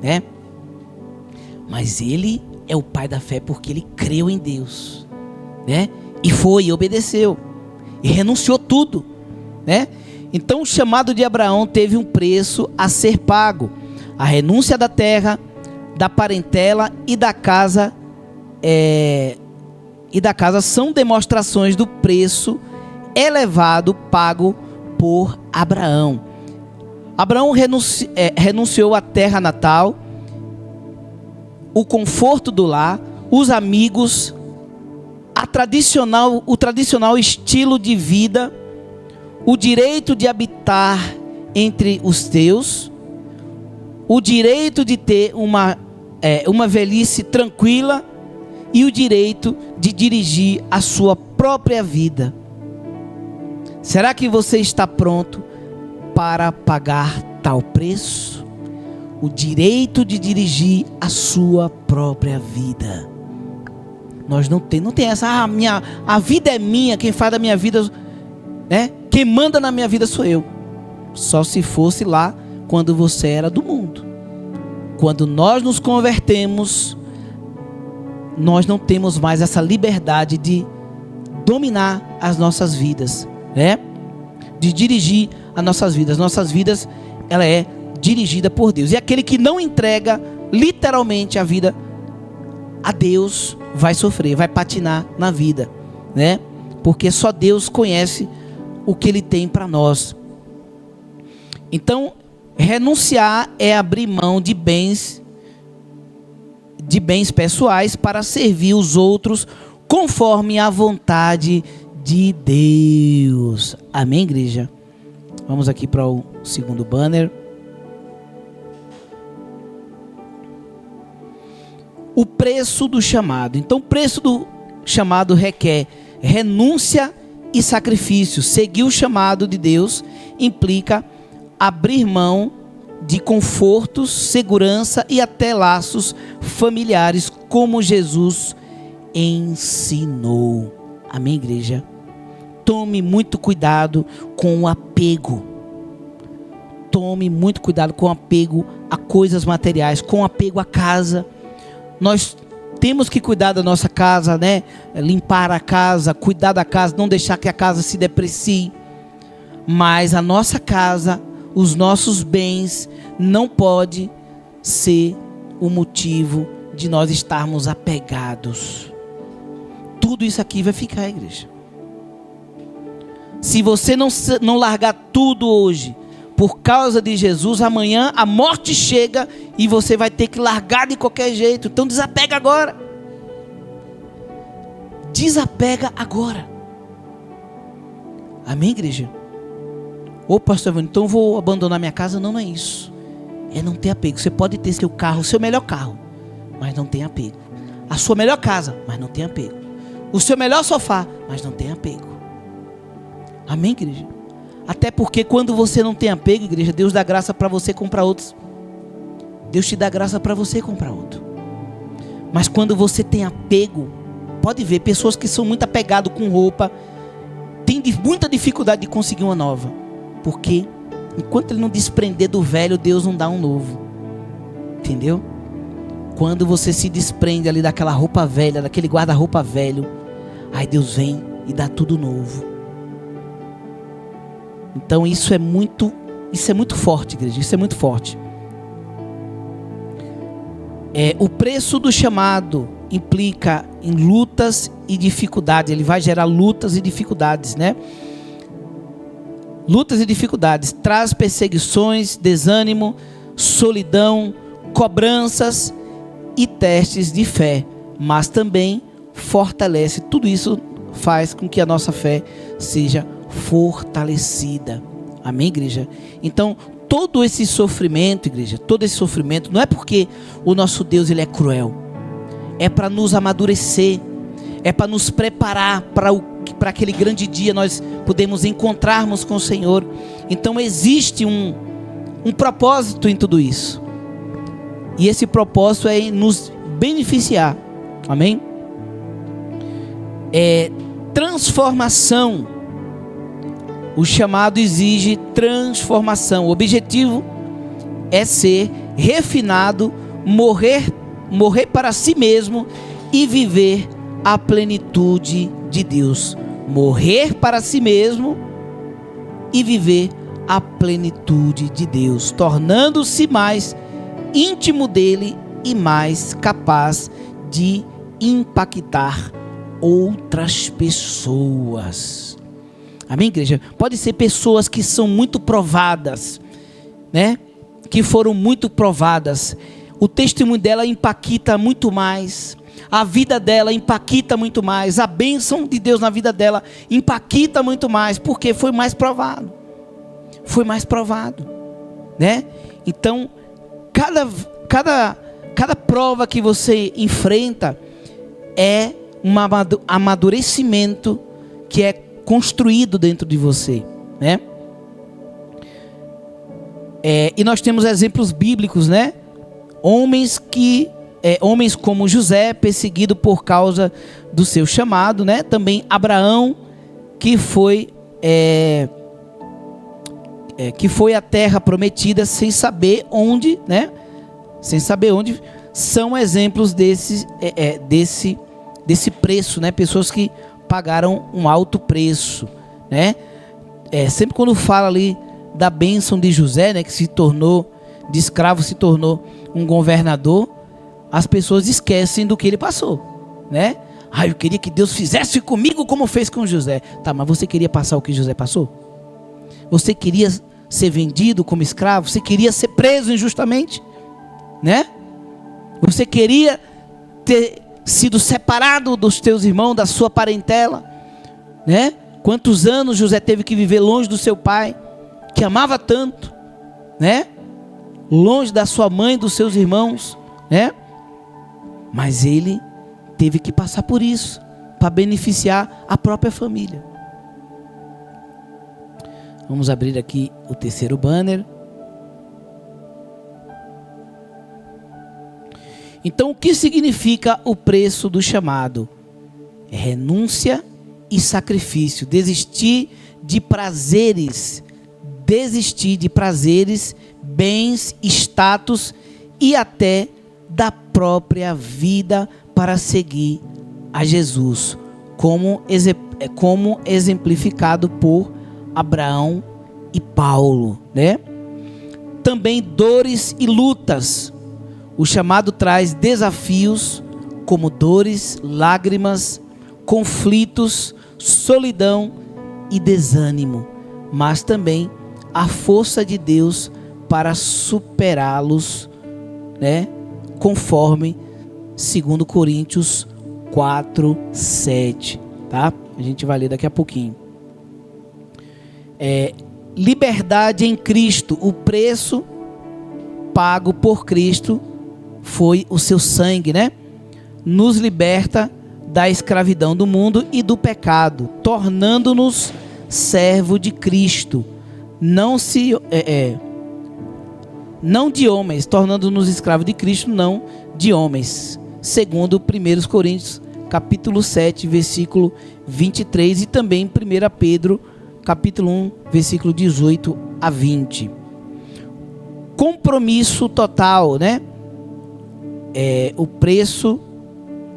né? Mas ele é o pai da fé porque ele creu em Deus, né? E foi, e obedeceu, e renunciou tudo, né? Então o chamado de Abraão teve um preço a ser pago. A renúncia da terra, da parentela e da casa são demonstrações do preço elevado pago por Abraão. Abraão renunciou à terra natal, o conforto do lar, os amigos, o tradicional estilo de vida, o direito de habitar entre os teus, o direito de ter uma uma velhice tranquila e o direito de dirigir a sua própria vida. Será que você está pronto para pagar tal preço? O direito de dirigir a sua própria vida. Nós não tem essa, a vida é minha, quem faz da minha vida, né? Quem manda na minha vida sou eu. Só se fosse lá quando você era do mundo. Quando nós nos convertemos, nós não temos mais essa liberdade de dominar as nossas vidas, né? De dirigir as nossas vidas. Nossas vidas, ela é dirigida por Deus. E aquele que não entrega literalmente a vida a Deus vai sofrer, vai patinar na vida, né? Porque só Deus conhece o que Ele tem para nós. Então, renunciar é abrir mão de bens pessoais para servir os outros conforme a vontade de Deus. Amém, igreja? Vamos aqui para o segundo banner. O preço do chamado. Então, o preço do chamado requer renúncia e sacrifício. Seguir o chamado de Deus implica abrir mão de confortos, segurança e até laços familiares, como Jesus ensinou. Amém, igreja? Tome muito cuidado com o apego. Tome muito cuidado com o apego a coisas materiais, com o apego à casa. Nós temos que cuidar da nossa casa, né? Limpar a casa, cuidar da casa, não deixar que a casa se deprecie. Mas a nossa casa, os nossos bens, não pode ser o motivo de nós estarmos apegados. Tudo isso aqui vai ficar, igreja. Se você não largar tudo hoje, por causa de Jesus, amanhã a morte chega e você vai ter que largar de qualquer jeito. Então desapega agora. Desapega agora. Amém, igreja? Ô pastor Evandro, então eu vou abandonar minha casa? Não, não é isso. É não ter apego. Você pode ter seu carro, o seu melhor carro, mas não tem apego. A sua melhor casa, mas não tem apego. O seu melhor sofá, mas não tem apego. Amém, igreja? Até porque quando você não tem apego, igreja, Deus dá graça para você comprar outros. Deus te dá graça para você comprar outro. Mas quando você tem apego, pode ver, pessoas que são muito apegadas com roupa, têm muita dificuldade de conseguir uma nova. Porque enquanto ele não desprender do velho, Deus não dá um novo. Entendeu? Quando você se desprende ali daquela roupa velha, daquele guarda-roupa velho, aí Deus vem e dá tudo novo. Então isso é muito forte, igreja. Isso é muito forte. O preço do chamado implica em lutas e dificuldades. Ele vai gerar lutas e dificuldades, né? Lutas e dificuldades. Traz perseguições, desânimo, solidão, cobranças e testes de fé. Mas também fortalece. Tudo isso faz com que a nossa fé seja fortalecida. Amém, igreja? Então, todo esse sofrimento, igreja, todo esse sofrimento, não é porque o nosso Deus ele é cruel. É para nos amadurecer. É para nos preparar para aquele grande dia nós podemos encontrarmos com o Senhor. Então existe um propósito em tudo isso. E esse propósito é nos beneficiar. Amém? Transformação. O chamado exige transformação. O objetivo é ser refinado, morrer para si mesmo e viver a plenitude de Deus. Morrer para si mesmo e viver a plenitude de Deus, tornando-se mais íntimo dele e mais capaz de impactar outras pessoas. Amém, igreja? Pode ser pessoas que são muito provadas, né? Que foram muito provadas. O testemunho dela impacta muito mais. A vida dela impacta muito mais. A bênção de Deus na vida dela impacta muito mais. Porque foi mais provado. Foi mais provado, né? Então, cada cada prova que você enfrenta é um amadurecimento que é construído dentro de você, né? E nós temos exemplos bíblicos, né? Homens como José, perseguido por causa do seu chamado, né? Também Abraão, que foi à terra prometida sem saber onde, né? Sem saber onde. São exemplos desse preço, né? Pessoas que pagaram um alto preço, né? Sempre quando fala ali da bênção de José, né? Que se tornou, de escravo se tornou um governador, as pessoas esquecem do que ele passou, né? Eu queria que Deus fizesse comigo como fez com José. Tá, mas você queria passar o que José passou? Você queria ser vendido como escravo? Você queria ser preso injustamente? Né? Você queria ter sido separado dos teus irmãos, da sua parentela? Né? Quantos anos José teve que viver longe do seu pai, que amava tanto, né? Longe da sua mãe, dos seus irmãos, né? Mas ele teve que passar por isso para beneficiar a própria família. Vamos abrir aqui o terceiro banner. Então, o que significa o preço do chamado? É renúncia e sacrifício. Desistir de prazeres, bens, status e até da própria vida para seguir a Jesus, como exemplificado por Abraão e Paulo, né? Também dores e lutas. O chamado traz desafios como dores, lágrimas, conflitos, solidão e desânimo, mas também a força de Deus para superá-los, né? Conforme 2 Coríntios 4:7, tá? A gente vai ler daqui a pouquinho. Liberdade em Cristo. O preço pago por Cristo foi o seu sangue, né? Nos liberta da escravidão do mundo e do pecado, tornando-nos servo de Cristo. Não de homens, tornando-nos escravos de Cristo, não de homens. Segundo 1 Coríntios, capítulo 7, versículo 23, e também 1 Pedro, capítulo 1, versículo 18 a 20. Compromisso total, né? O preço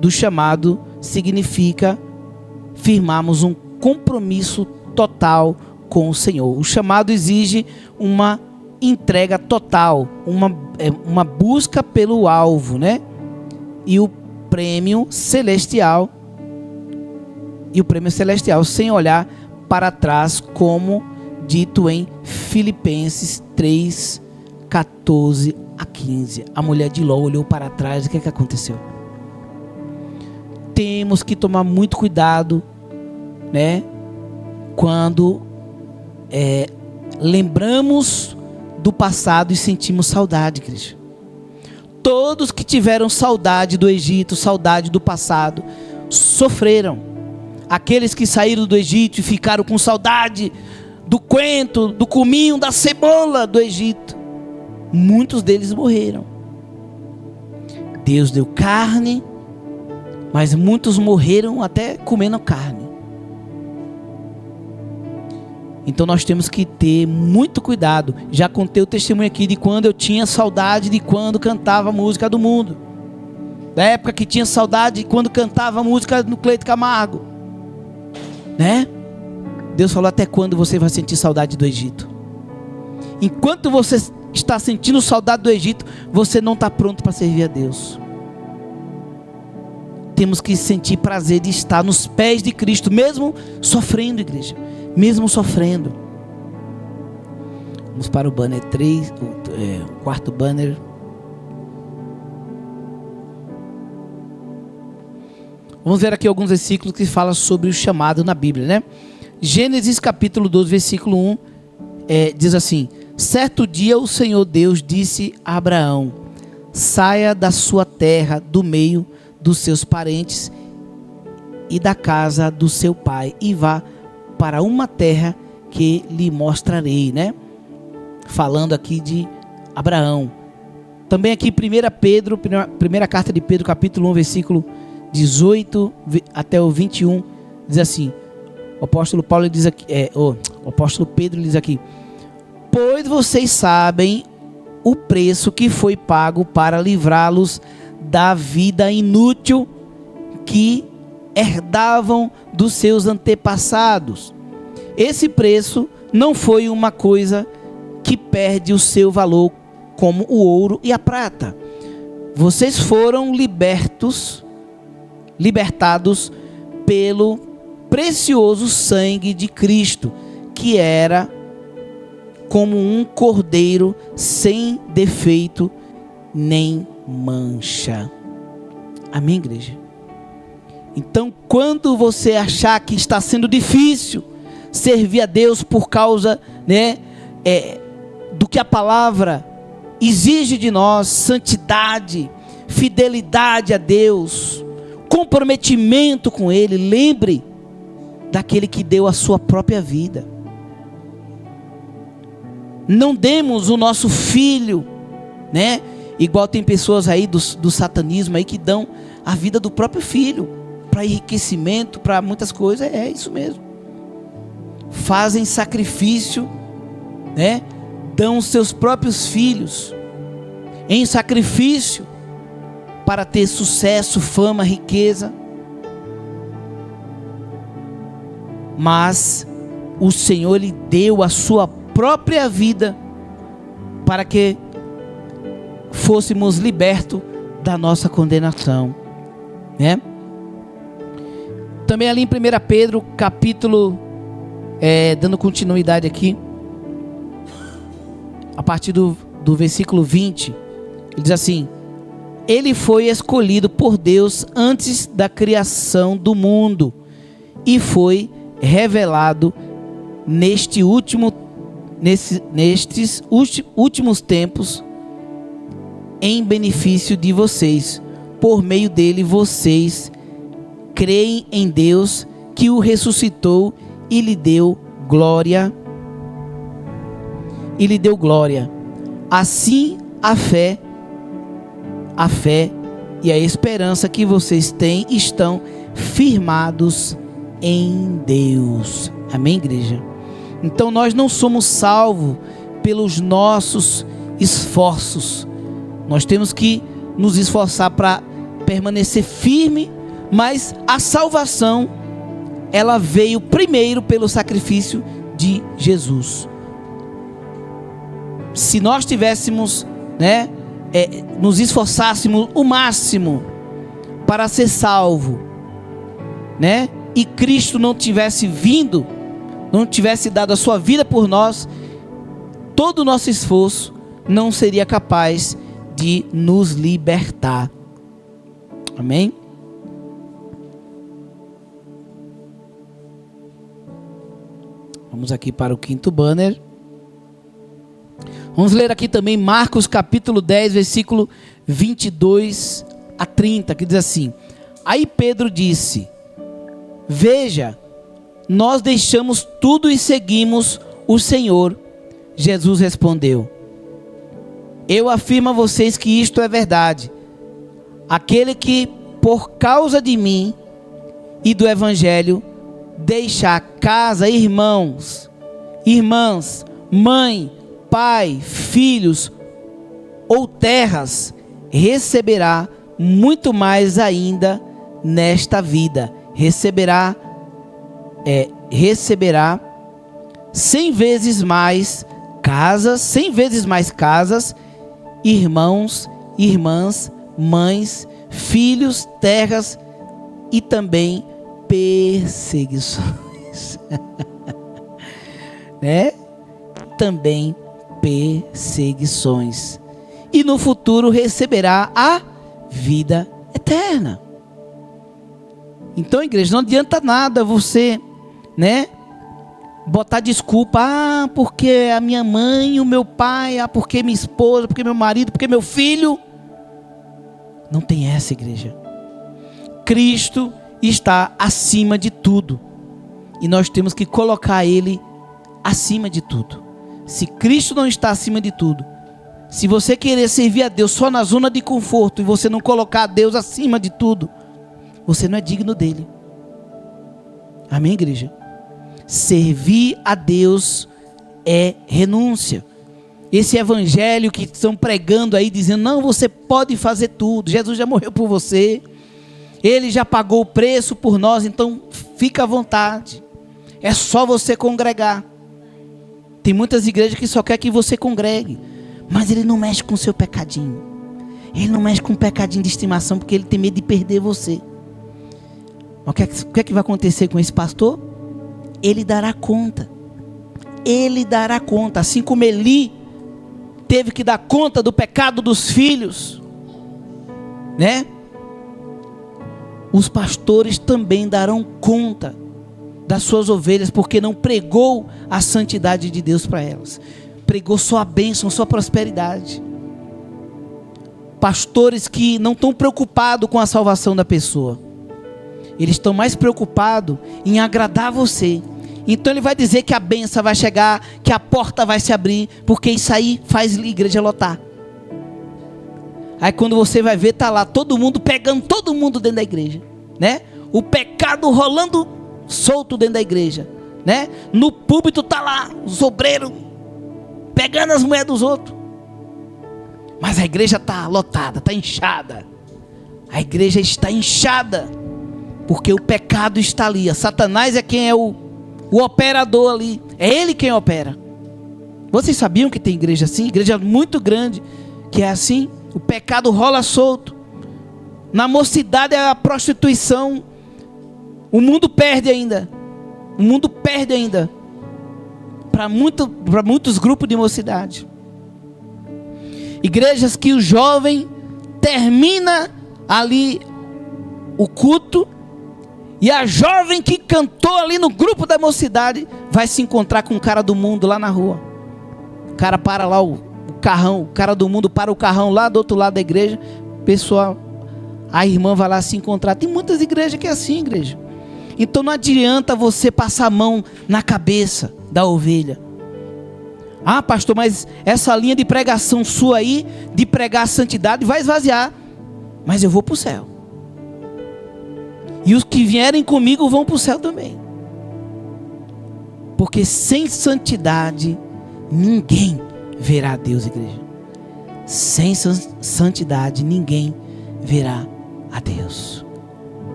do chamado significa firmarmos um compromisso total com o Senhor. O chamado exige uma entrega total, uma busca pelo alvo, né? E o prêmio celestial, sem olhar para trás, como dito em Filipenses 3, 14 a 15. A mulher de Ló olhou para trás, o que aconteceu? Temos que tomar muito cuidado, né? Quando lembramos do passado e sentimos saudade, Cristo. Todos que tiveram saudade do Egito, saudade do passado, sofreram. Aqueles que saíram do Egito e ficaram com saudade do coentro, do cominho, da cebola do Egito, muitos deles morreram. Deus deu carne, mas muitos morreram até comendo carne. Então nós temos que ter muito cuidado. Já contei o testemunho aqui de quando eu tinha saudade de quando cantava a música do mundo. Da época que tinha saudade de quando cantava a música no Cleito Camargo, né? Deus falou: até quando você vai sentir saudade do Egito? Enquanto você está sentindo saudade do Egito, você não está pronto para servir a Deus. Temos que sentir prazer de estar nos pés de Cristo, mesmo sofrendo, igreja. Mesmo sofrendo. Vamos para o banner 3, o quarto banner. Vamos ver aqui alguns versículos que falam sobre o chamado na Bíblia, né? Gênesis capítulo 12, versículo 1, diz assim: certo dia o Senhor Deus disse a Abraão: saia da sua terra, do meio dos seus parentes e da casa do seu pai, e vá para uma terra que lhe mostrarei, né? Falando aqui de Abraão. Também aqui primeira carta de Pedro, capítulo 1, versículo 18 até o 21, diz assim, o apóstolo Paulo diz aqui, o apóstolo Pedro diz aqui: pois vocês sabem o preço que foi pago para livrá-los da vida inútil que herdavam dos seus antepassados. Esse preço não foi uma coisa que perde o seu valor como o ouro e a prata. Vocês foram libertados pelo precioso sangue de Cristo, que era como um cordeiro sem defeito nem mancha. Amém, igreja? Então, quando você achar que está sendo difícil servir a Deus por causa, né, do que a palavra exige de nós, santidade, fidelidade a Deus, comprometimento com Ele, lembre daquele que deu a sua própria vida. Não demos o nosso filho, né? Igual tem pessoas aí do satanismo aí que dão a vida do próprio filho para enriquecimento, para muitas coisas. É isso mesmo. Fazem sacrifício, né? Dão os seus próprios filhos em sacrifício para ter sucesso, fama, riqueza. Mas o Senhor lhe deu a sua própria vida para que fôssemos libertos da nossa condenação, né? Também ali em 1 Pedro, capítulo, dando continuidade aqui, a partir do versículo 20, ele diz assim: ele foi escolhido por Deus antes da criação do mundo e foi revelado nestes últimos tempos em benefício de vocês. Por meio dele vocês creem em Deus, que o ressuscitou e lhe deu glória. Assim a fé e a esperança que vocês têm estão firmados em Deus. Amém, igreja? Então nós não somos salvos pelos nossos esforços. Nós temos que nos esforçar para permanecer firme, mas a salvação, ela veio primeiro pelo sacrifício de Jesus. Se nós tivéssemos, né, nos esforçássemos o máximo para ser salvo, né, e Cristo não tivesse vindo, não tivesse dado a sua vida por nós, todo o nosso esforço não seria capaz de nos libertar. Amém? Vamos aqui para o quinto banner. Vamos ler aqui também Marcos capítulo 10, versículo 22 a 30, que diz assim: aí Pedro disse: veja, nós deixamos tudo e seguimos o Senhor. Jesus respondeu: eu afirmo a vocês que isto é verdade. Aquele que por causa de mim e do evangelho deixar casa, irmãos, irmãs, mãe, pai, filhos ou terras, receberá muito mais ainda nesta vida. Receberá 100 vezes mais casas, irmãos, irmãs, mães, filhos, terras e também perseguições. Né? Também perseguições. E no futuro receberá a vida eterna. Então, igreja, não adianta nada você, né, botar desculpa, porque a minha mãe, o meu pai, porque minha esposa, porque meu marido, porque meu filho. Não tem essa, igreja. Cristo está acima de tudo. E nós temos que colocar Ele acima de tudo. Se Cristo não está acima de tudo, se você querer servir a Deus só na zona de conforto e você não colocar Deus acima de tudo, você não é digno dele. Amém, igreja? Servir a Deus é renúncia. Esse evangelho que estão pregando aí, dizendo, não, você pode fazer tudo, Jesus já morreu por você, Ele já pagou o preço por nós, então fica à vontade, é só você congregar. Tem muitas igrejas que só quer que você congregue, mas Ele não mexe com o seu pecadinho, Ele não mexe com o pecadinho de estimação, porque Ele tem medo de perder você. O que é que vai acontecer com esse pastor? Ele dará conta, Ele dará conta, assim como Eli teve que dar conta do pecado dos filhos, né? Os pastores também darão conta das suas ovelhas, porque não pregou a santidade de Deus para elas, pregou só a bênção, só a prosperidade. Pastores que não estão preocupados com a salvação da pessoa, eles estão mais preocupados em agradar você. Então ele vai dizer que a bênção vai chegar, que a porta vai se abrir, porque isso aí faz a igreja lotar. Aí quando você vai ver, está lá todo mundo pegando todo mundo dentro da igreja, né? O pecado rolando solto dentro da igreja, né? No púlpito está lá os obreiros pegando as mulheres dos outros, mas a igreja está lotada, está inchada. A igreja está inchada porque o pecado está ali. A Satanás é quem é o operador ali, é ele quem opera. Vocês sabiam que tem igreja assim? Igreja muito grande que é assim. O pecado rola solto. Na mocidade é a prostituição. O mundo perde ainda. O mundo perde ainda para muitos grupos de mocidade. Igrejas que o jovem termina ali o culto, e a jovem que cantou ali no grupo da mocidade vai se encontrar com o cara do mundo lá na rua. O cara para lá o carrão, o cara do mundo para o carrão lá do outro lado da igreja. Pessoal, a irmã vai lá se encontrar. Tem muitas igrejas que é assim, igreja. Então não adianta você passar a mão na cabeça da ovelha. Ah, pastor, mas essa linha de pregação sua aí, de pregar a santidade, vai esvaziar. Mas eu vou para o céu. E os que vierem comigo vão para o céu também. Porque sem santidade ninguém verá a Deus, igreja. Sem santidade ninguém verá a Deus.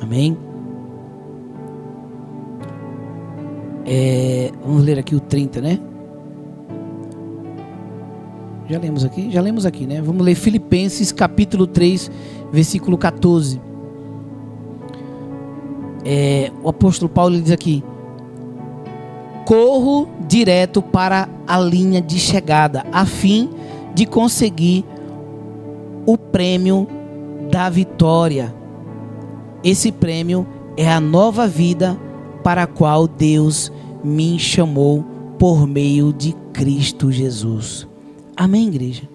Amém? Vamos ler aqui o 30, né? Já lemos aqui, né? Vamos ler Filipenses capítulo 3, versículo 14. O apóstolo Paulo diz aqui: corro direto para a linha de chegada, a fim de conseguir o prêmio da vitória. Esse prêmio é a nova vida para a qual Deus me chamou por meio de Cristo Jesus. Amém, igreja?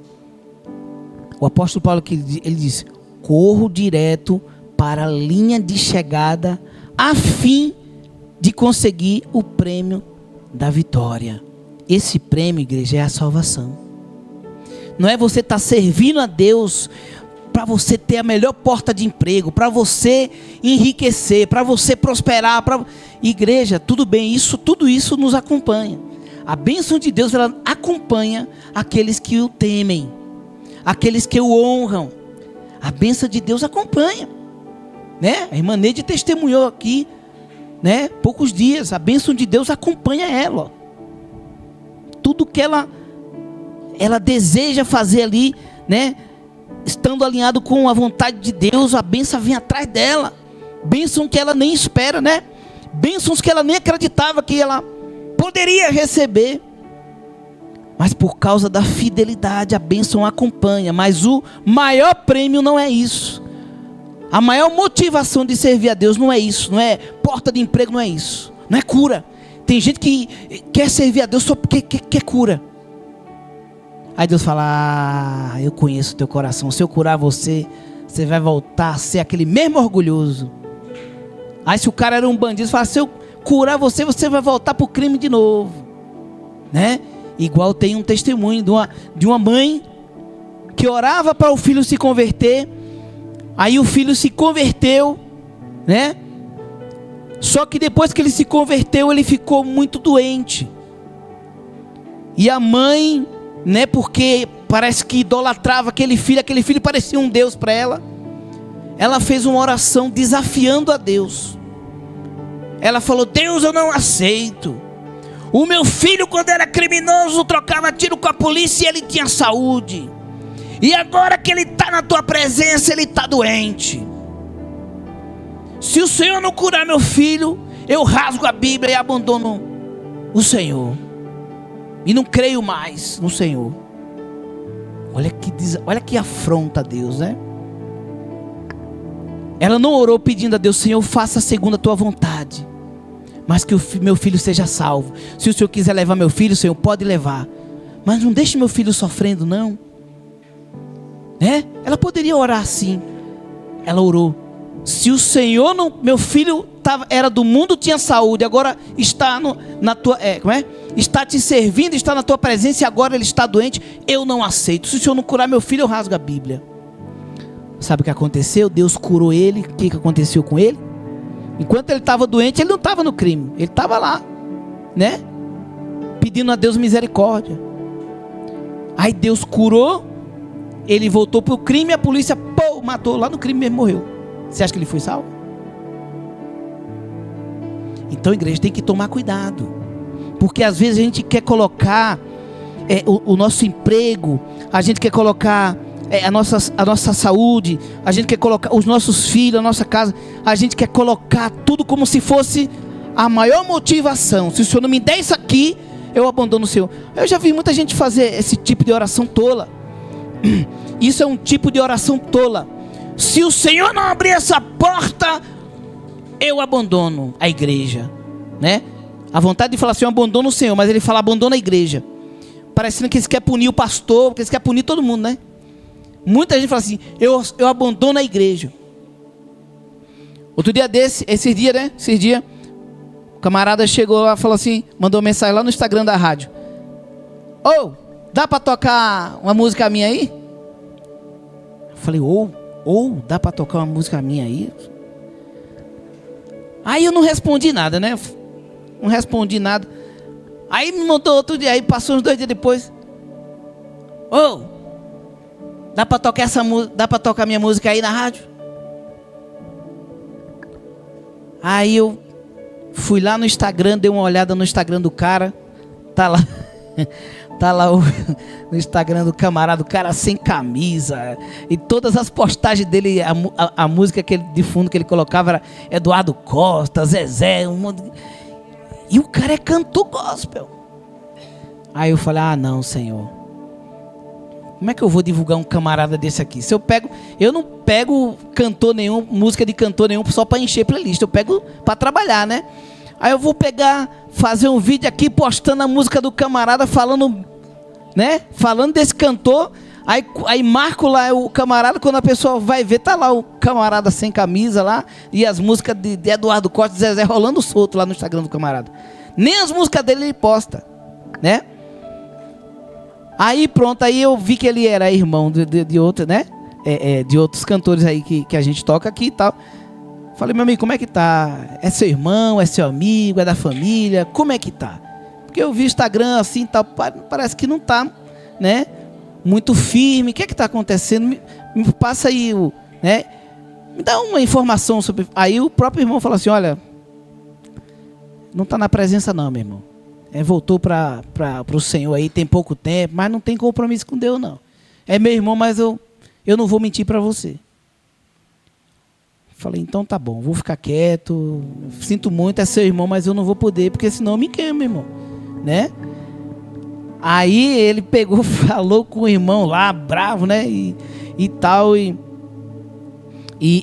O apóstolo Paulo, ele diz: corro direto para a linha de chegada, a fim de conseguir o prêmio da vitória. Esse prêmio, igreja, é a salvação. Não é você estar servindo a Deus para você ter a melhor porta de emprego, para você enriquecer, para você prosperar. Igreja, tudo bem, tudo isso nos acompanha. A bênção de Deus, ela acompanha aqueles que o temem, aqueles que o honram. A bênção de Deus acompanha, né? A irmã Neide testemunhou aqui, né? Poucos dias, a bênção de Deus acompanha ela. Tudo que ela deseja fazer ali, né? Estando alinhado com a vontade de Deus, a bênção vem atrás dela. Bênção que ela nem espera, né? Bênçãos que ela nem acreditava que ela poderia receber. Mas por causa da fidelidade, a bênção acompanha. Mas o maior prêmio não é isso. A maior motivação de servir a Deus não é isso. Não é porta de emprego, não é isso. Não é cura. Tem gente que quer servir a Deus só porque quer cura. Aí Deus fala: eu conheço o teu coração. Se eu curar você, você vai voltar a ser aquele mesmo orgulhoso. Aí se o cara era um bandido, você fala, se eu curar você, você vai voltar pro crime de novo, né? Igual tem um testemunho de uma mãe que orava para o filho se converter. Aí o filho se converteu, né? Só que depois que ele se converteu, ele ficou muito doente. E a mãe, né, porque parece que idolatrava aquele filho parecia um Deus para ela. Ela fez uma oração desafiando a Deus. Ela falou: Deus, eu não aceito. O meu filho, quando era criminoso, trocava tiro com a polícia e ele tinha saúde. E agora que ele está na tua presença, ele está doente. Se o Senhor não curar meu filho, eu rasgo a Bíblia e abandono o Senhor. E não creio mais no Senhor. Olha que afronta a Deus, né? Ela não orou pedindo a Deus: Senhor, faça segundo a tua vontade, mas que o meu filho seja salvo. Se o Senhor quiser levar meu filho, Senhor, pode levar, mas não deixe meu filho sofrendo, não, né? Ela poderia orar assim. Ela orou: se o Senhor não, meu filho era do mundo, tinha saúde, agora está na tua, está te servindo, está na tua presença, e agora ele está doente, eu não aceito. Se o Senhor não curar meu filho, eu rasgo a Bíblia. Sabe o que aconteceu? Deus curou ele. O que aconteceu com ele? Enquanto ele estava doente, ele não estava no crime, ele estava lá, né, pedindo a Deus misericórdia. Aí Deus curou, ele voltou para o crime, a polícia matou lá no crime mesmo, morreu. Você acha que ele foi salvo? Então, igreja, tem que tomar cuidado, porque às vezes a gente quer colocar o nosso emprego, a gente quer colocar a nossa saúde, a gente quer colocar os nossos filhos, a nossa casa, a gente quer colocar tudo como se fosse a maior motivação. Se o Senhor não me der isso aqui, eu abandono o Senhor. Eu já vi muita gente fazer esse tipo de oração tola. Isso é um tipo de oração tola. Se o Senhor não abrir essa porta, eu abandono a igreja, né? A vontade de falar assim, eu abandono o Senhor, mas ele fala, abandona a igreja, parecendo que eles querem punir o pastor, que eles querem punir todo mundo, né? Muita gente fala assim, eu abandono a igreja. Outro dia esses dias, o camarada chegou lá, falou assim, mandou uma mensagem lá no Instagram da rádio: dá para tocar uma música minha aí? Eu falei, dá para tocar uma música minha aí? Aí eu não respondi nada, né? Não respondi nada. Aí me mandou outro dia, aí passou uns 2 dias depois: dá para tocar dá para tocar minha música aí na rádio? Aí eu fui lá no Instagram, dei uma olhada no Instagram do cara, tá lá no Instagram do camarada, o cara sem camisa, e todas as postagens dele, a música de fundo que ele colocava era Eduardo Costa, Zezé, e o cara é cantor gospel. Aí eu falei, não, Senhor, como é que eu vou divulgar um camarada desse aqui? Eu não pego cantor nenhum, música de cantor nenhum só para encher playlist, eu pego para trabalhar, né? Aí eu vou fazer um vídeo aqui postando a música do camarada, falando, né? Falando desse cantor. Aí marco lá o camarada, quando a pessoa vai ver, tá lá o camarada sem camisa lá, e as músicas de Eduardo Costa e Zezé rolando solto lá no Instagram do camarada. Nem as músicas dele ele posta, né? Aí pronto, aí eu vi que ele era irmão de outro, né? De outros cantores aí que a gente toca aqui e tal. Falei, meu amigo, como é que tá? É seu irmão, é seu amigo, é da família? Como é que tá? Porque eu vi o Instagram assim, tal, parece que não tá, né, muito firme. O que é que tá acontecendo? Me passa aí, né? Me dá uma informação sobre... Aí o próprio irmão falou assim, olha, não tá na presença não, meu irmão. Voltou para o Senhor aí, tem pouco tempo, mas não tem compromisso com Deus não. É meu irmão, mas eu não vou mentir para você. Falei, então tá bom, vou ficar quieto, sinto muito, é seu irmão, mas eu não vou poder, porque senão eu me queimo, irmão, né? Aí ele pegou, falou com o irmão lá, bravo, né, e tal, e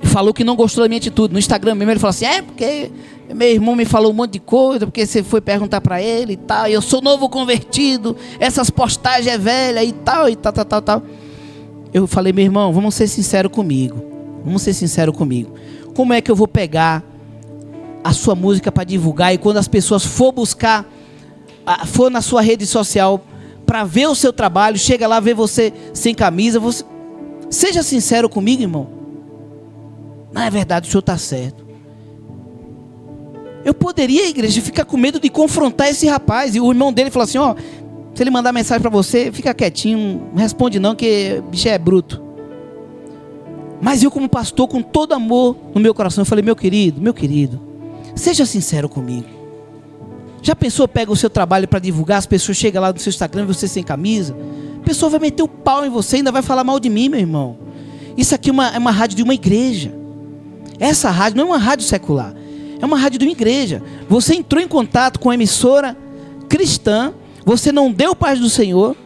falou que não gostou da minha atitude. No Instagram mesmo ele falou assim, porque meu irmão me falou um monte de coisa, porque você foi perguntar pra ele e tal, eu sou novo convertido, essas postagens é velha e tal, e tal. Eu falei, meu irmão, vamos ser sinceros comigo. Vamos ser sinceros comigo. Como é que eu vou pegar a sua música para divulgar e quando as pessoas for buscar, for na sua rede social para ver o seu trabalho, chega lá, ver você sem camisa, você... Seja sincero comigo, irmão. Não é verdade, o senhor está certo. Eu poderia, igreja, ficar com medo de confrontar esse rapaz. E o irmão dele falou assim, ó, se ele mandar mensagem para você, fica quietinho, não responde não, que o bicho é bruto. Mas eu como pastor, com todo amor no meu coração, eu falei, meu querido, seja sincero comigo. Já pensou, pega o seu trabalho para divulgar, as pessoas chegam lá no seu Instagram, você sem camisa, a pessoa vai meter o pau em você, ainda vai falar mal de mim, meu irmão. Isso aqui é uma rádio de uma igreja. Essa rádio não é uma rádio secular, é uma rádio de uma igreja. Você entrou em contato com a emissora cristã, você não deu paz do Senhor,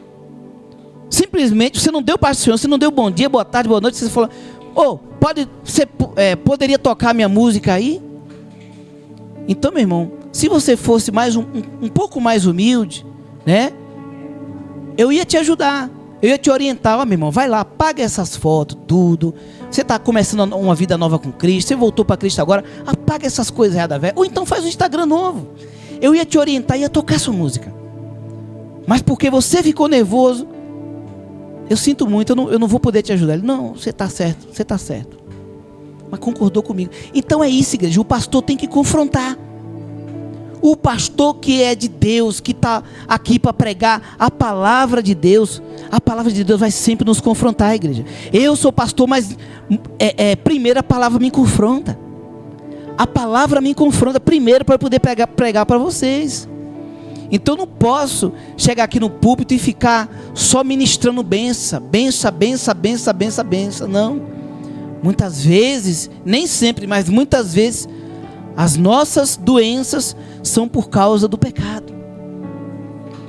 simplesmente você não deu paz do Senhor, você não deu bom dia, boa tarde, boa noite, você falou, você poderia tocar minha música aí? Então, meu irmão, se você fosse mais um pouco mais humilde, né? Eu ia te ajudar, eu ia te orientar, ó, meu irmão, vai lá, apaga essas fotos, tudo. Você está começando uma vida nova com Cristo, você voltou para Cristo agora, apaga essas coisas erradas, velho. Ou então faz um Instagram novo. Eu ia te orientar, ia tocar sua música. Mas porque você ficou nervoso, eu sinto muito, eu não vou poder te ajudar. Ele, não, você está certo. Mas concordou comigo. Então é isso, igreja, o pastor tem que confrontar. O pastor que é de Deus, que está aqui para pregar a palavra de Deus vai sempre nos confrontar, igreja. Eu sou pastor, mas primeiro a palavra me confronta. A palavra me confronta primeiro para eu poder pregar para vocês. Então eu não posso chegar aqui no púlpito e ficar só ministrando benção, não. Muitas vezes, nem sempre, mas muitas vezes, as nossas doenças são por causa do pecado.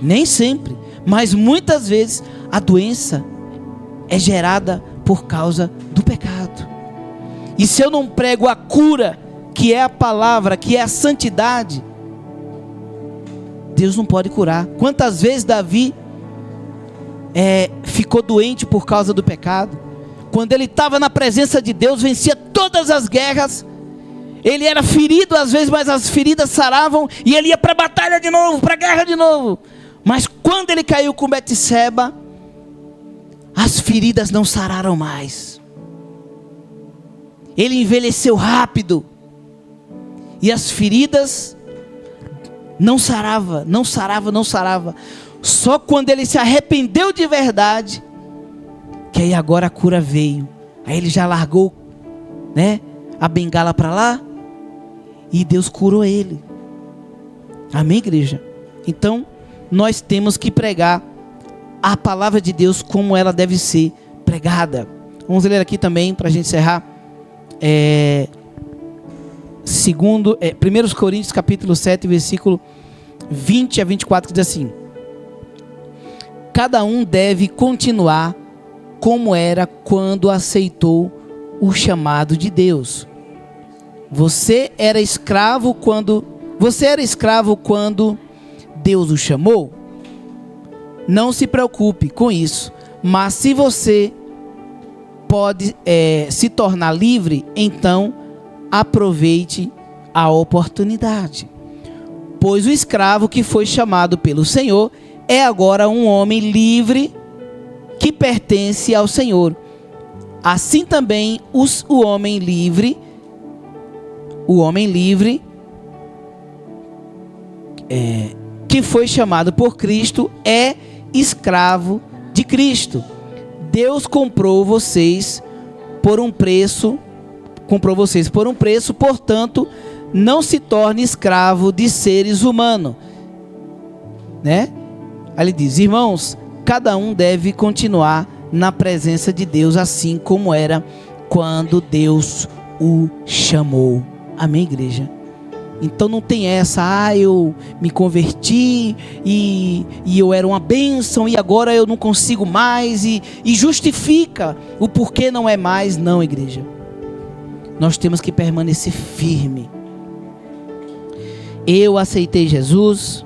Nem sempre, mas muitas vezes a doença é gerada por causa do pecado. E se eu não prego a cura, que é a palavra, que é a santidade, Deus não pode curar. Quantas vezes Davi ficou doente por causa do pecado? Quando ele estava na presença de Deus, vencia todas as guerras. Ele era ferido às vezes, mas as feridas saravam e ele ia para a batalha de novo, para a guerra de novo. Mas quando ele caiu com Betseba, as feridas não sararam mais. Ele envelheceu rápido e as feridas não sarava. Só quando ele se arrependeu de verdade, que aí agora a cura veio. Aí ele já largou, né, a bengala para lá e Deus curou ele. Amém, igreja? Então nós temos que pregar a palavra de Deus como ela deve ser pregada. Vamos ler aqui também para a gente encerrar. 1 Coríntios capítulo 7, versículo 20 a 24, que diz assim: cada um deve continuar como era quando aceitou o chamado de Deus. Você era escravo quando Deus o chamou? Não se preocupe com isso. Mas se você pode se tornar livre, então aproveite a oportunidade. Pois o escravo que foi chamado pelo Senhor é agora um homem livre que pertence ao Senhor. Assim também o homem livre que foi chamado por Cristo é escravo de Cristo. Deus comprou vocês por um preço, portanto, não se torne escravo de seres humanos, né? Aí ele diz: irmãos, cada um deve continuar na presença de Deus, assim como era quando Deus o chamou. Amém, igreja? Então não tem essa, eu me converti e eu era uma bênção e agora eu não consigo mais e justifica o porquê não é mais. Não, igreja. Nós temos que permanecer firme. Eu aceitei Jesus,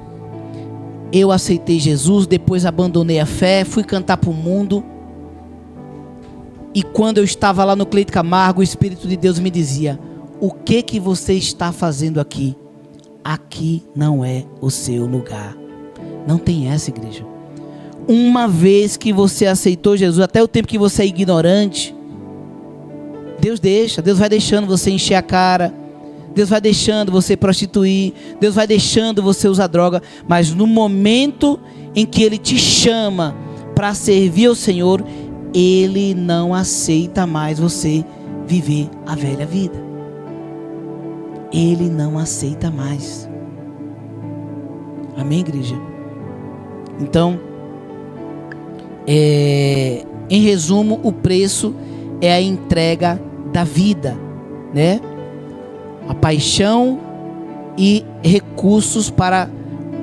depois abandonei a fé, fui cantar para o mundo. E quando eu estava lá no Cleito Camargo, o Espírito de Deus me dizia: o que você está fazendo aqui? Aqui não é o seu lugar. Não tem essa, igreja. Uma vez que você aceitou Jesus, até o tempo que você é ignorante, Deus vai deixando você encher a cara, Deus vai deixando você prostituir, Deus vai deixando você usar droga, mas no momento em que Ele te chama para servir ao Senhor, Ele não aceita mais você viver a velha vida. Ele não aceita mais. Amém, igreja? Então, em resumo, o preço é a entrega da vida, né? A paixão e recursos para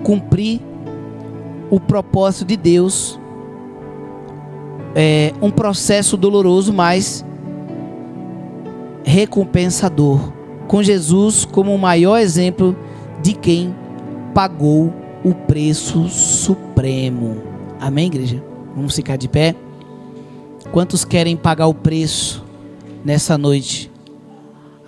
cumprir o propósito de Deus. É um processo doloroso, mas recompensador, com Jesus como o maior exemplo de quem pagou o preço supremo. Amém, igreja? Vamos ficar de pé. Quantos querem pagar o preço nessa noite?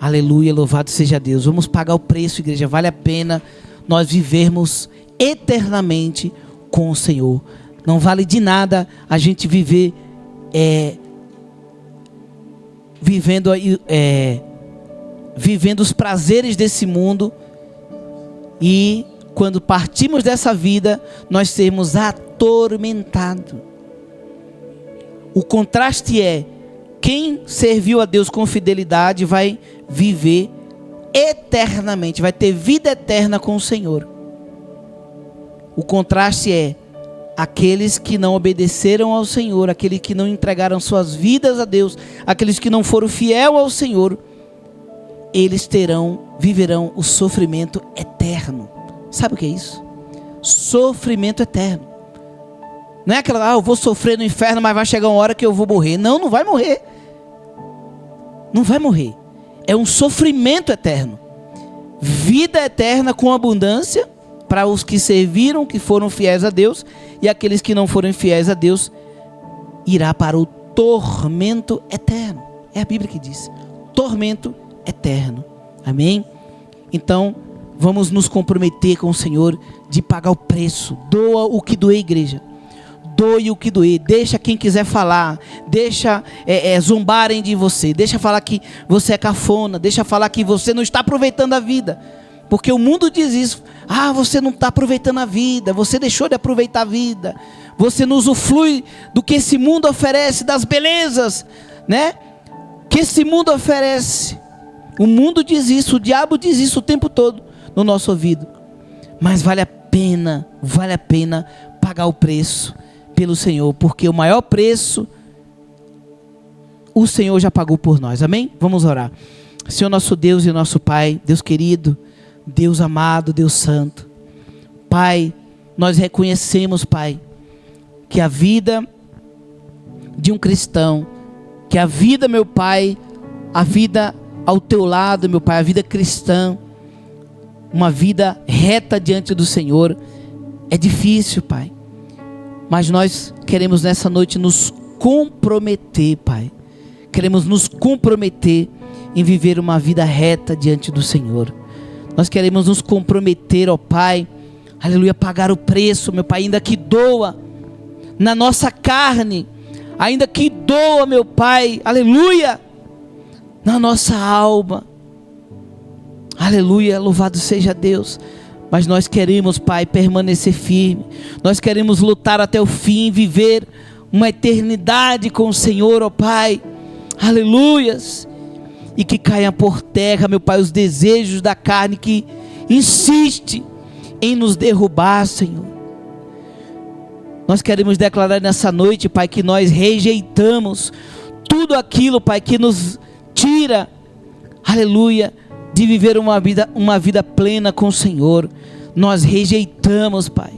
Aleluia, louvado seja Deus. Vamos pagar o preço, igreja. Vale a pena nós vivermos eternamente com o Senhor. Não vale de nada a gente viver vivendo os prazeres desse mundo, e quando partimos dessa vida, nós sermos atormentados. O contraste é: quem serviu a Deus com fidelidade vai viver eternamente, vai ter vida eterna com o Senhor. O contraste é: aqueles que não obedeceram ao Senhor, aqueles que não entregaram suas vidas a Deus, aqueles que não foram fiéis ao Senhor, eles viverão o sofrimento eterno. Sabe o que é isso? Sofrimento eterno. Não é aquela, eu vou sofrer no inferno, mas vai chegar uma hora que eu vou morrer. Não, não vai morrer. Não vai morrer. É um sofrimento eterno. Vida eterna com abundância para os que serviram, que foram fiéis a Deus, e aqueles que não foram fiéis a Deus irá para o tormento eterno. É a Bíblia que diz: tormento eterno. Amém? Então, vamos nos comprometer com o Senhor de pagar o preço. Doa o que doer, igreja. Doe o que doer. Deixa quem quiser falar. Deixa zombarem de você. Deixa falar que você é cafona. Deixa falar que você não está aproveitando a vida. Porque o mundo diz isso. Você não está aproveitando a vida. Você deixou de aproveitar a vida. Você não usufrui do que esse mundo oferece, das belezas, né? Que esse mundo oferece. O mundo diz isso. O diabo diz isso o tempo todo no nosso ouvido. Mas vale a pena pagar o preço pelo Senhor, porque o maior preço o Senhor já pagou por nós. Amém? Vamos orar. Senhor, nosso Deus e nosso Pai, Deus querido, Deus amado, Deus santo, Pai, nós reconhecemos, Pai, que a vida de um cristão, que a vida, meu Pai, a vida ao teu lado, meu Pai, a vida cristã, uma vida reta diante do Senhor, é difícil, Pai. Mas nós queremos nessa noite nos comprometer, Pai. Queremos nos comprometer em viver uma vida reta diante do Senhor. Nós queremos nos comprometer, ó Pai, aleluia, pagar o preço, meu Pai, ainda que doa na nossa carne, ainda que doa, meu Pai, aleluia, na nossa alma. Aleluia, louvado seja Deus. Mas nós queremos, Pai, permanecer firme. Nós queremos lutar até o fim, viver uma eternidade com o Senhor, ó Pai. Aleluias. E que caia por terra, meu Pai, os desejos da carne que insiste em nos derrubar, Senhor. Nós queremos declarar nessa noite, Pai, que nós rejeitamos tudo aquilo, Pai, que nos tira, aleluia, de viver uma vida plena com o Senhor. Nós rejeitamos, Pai.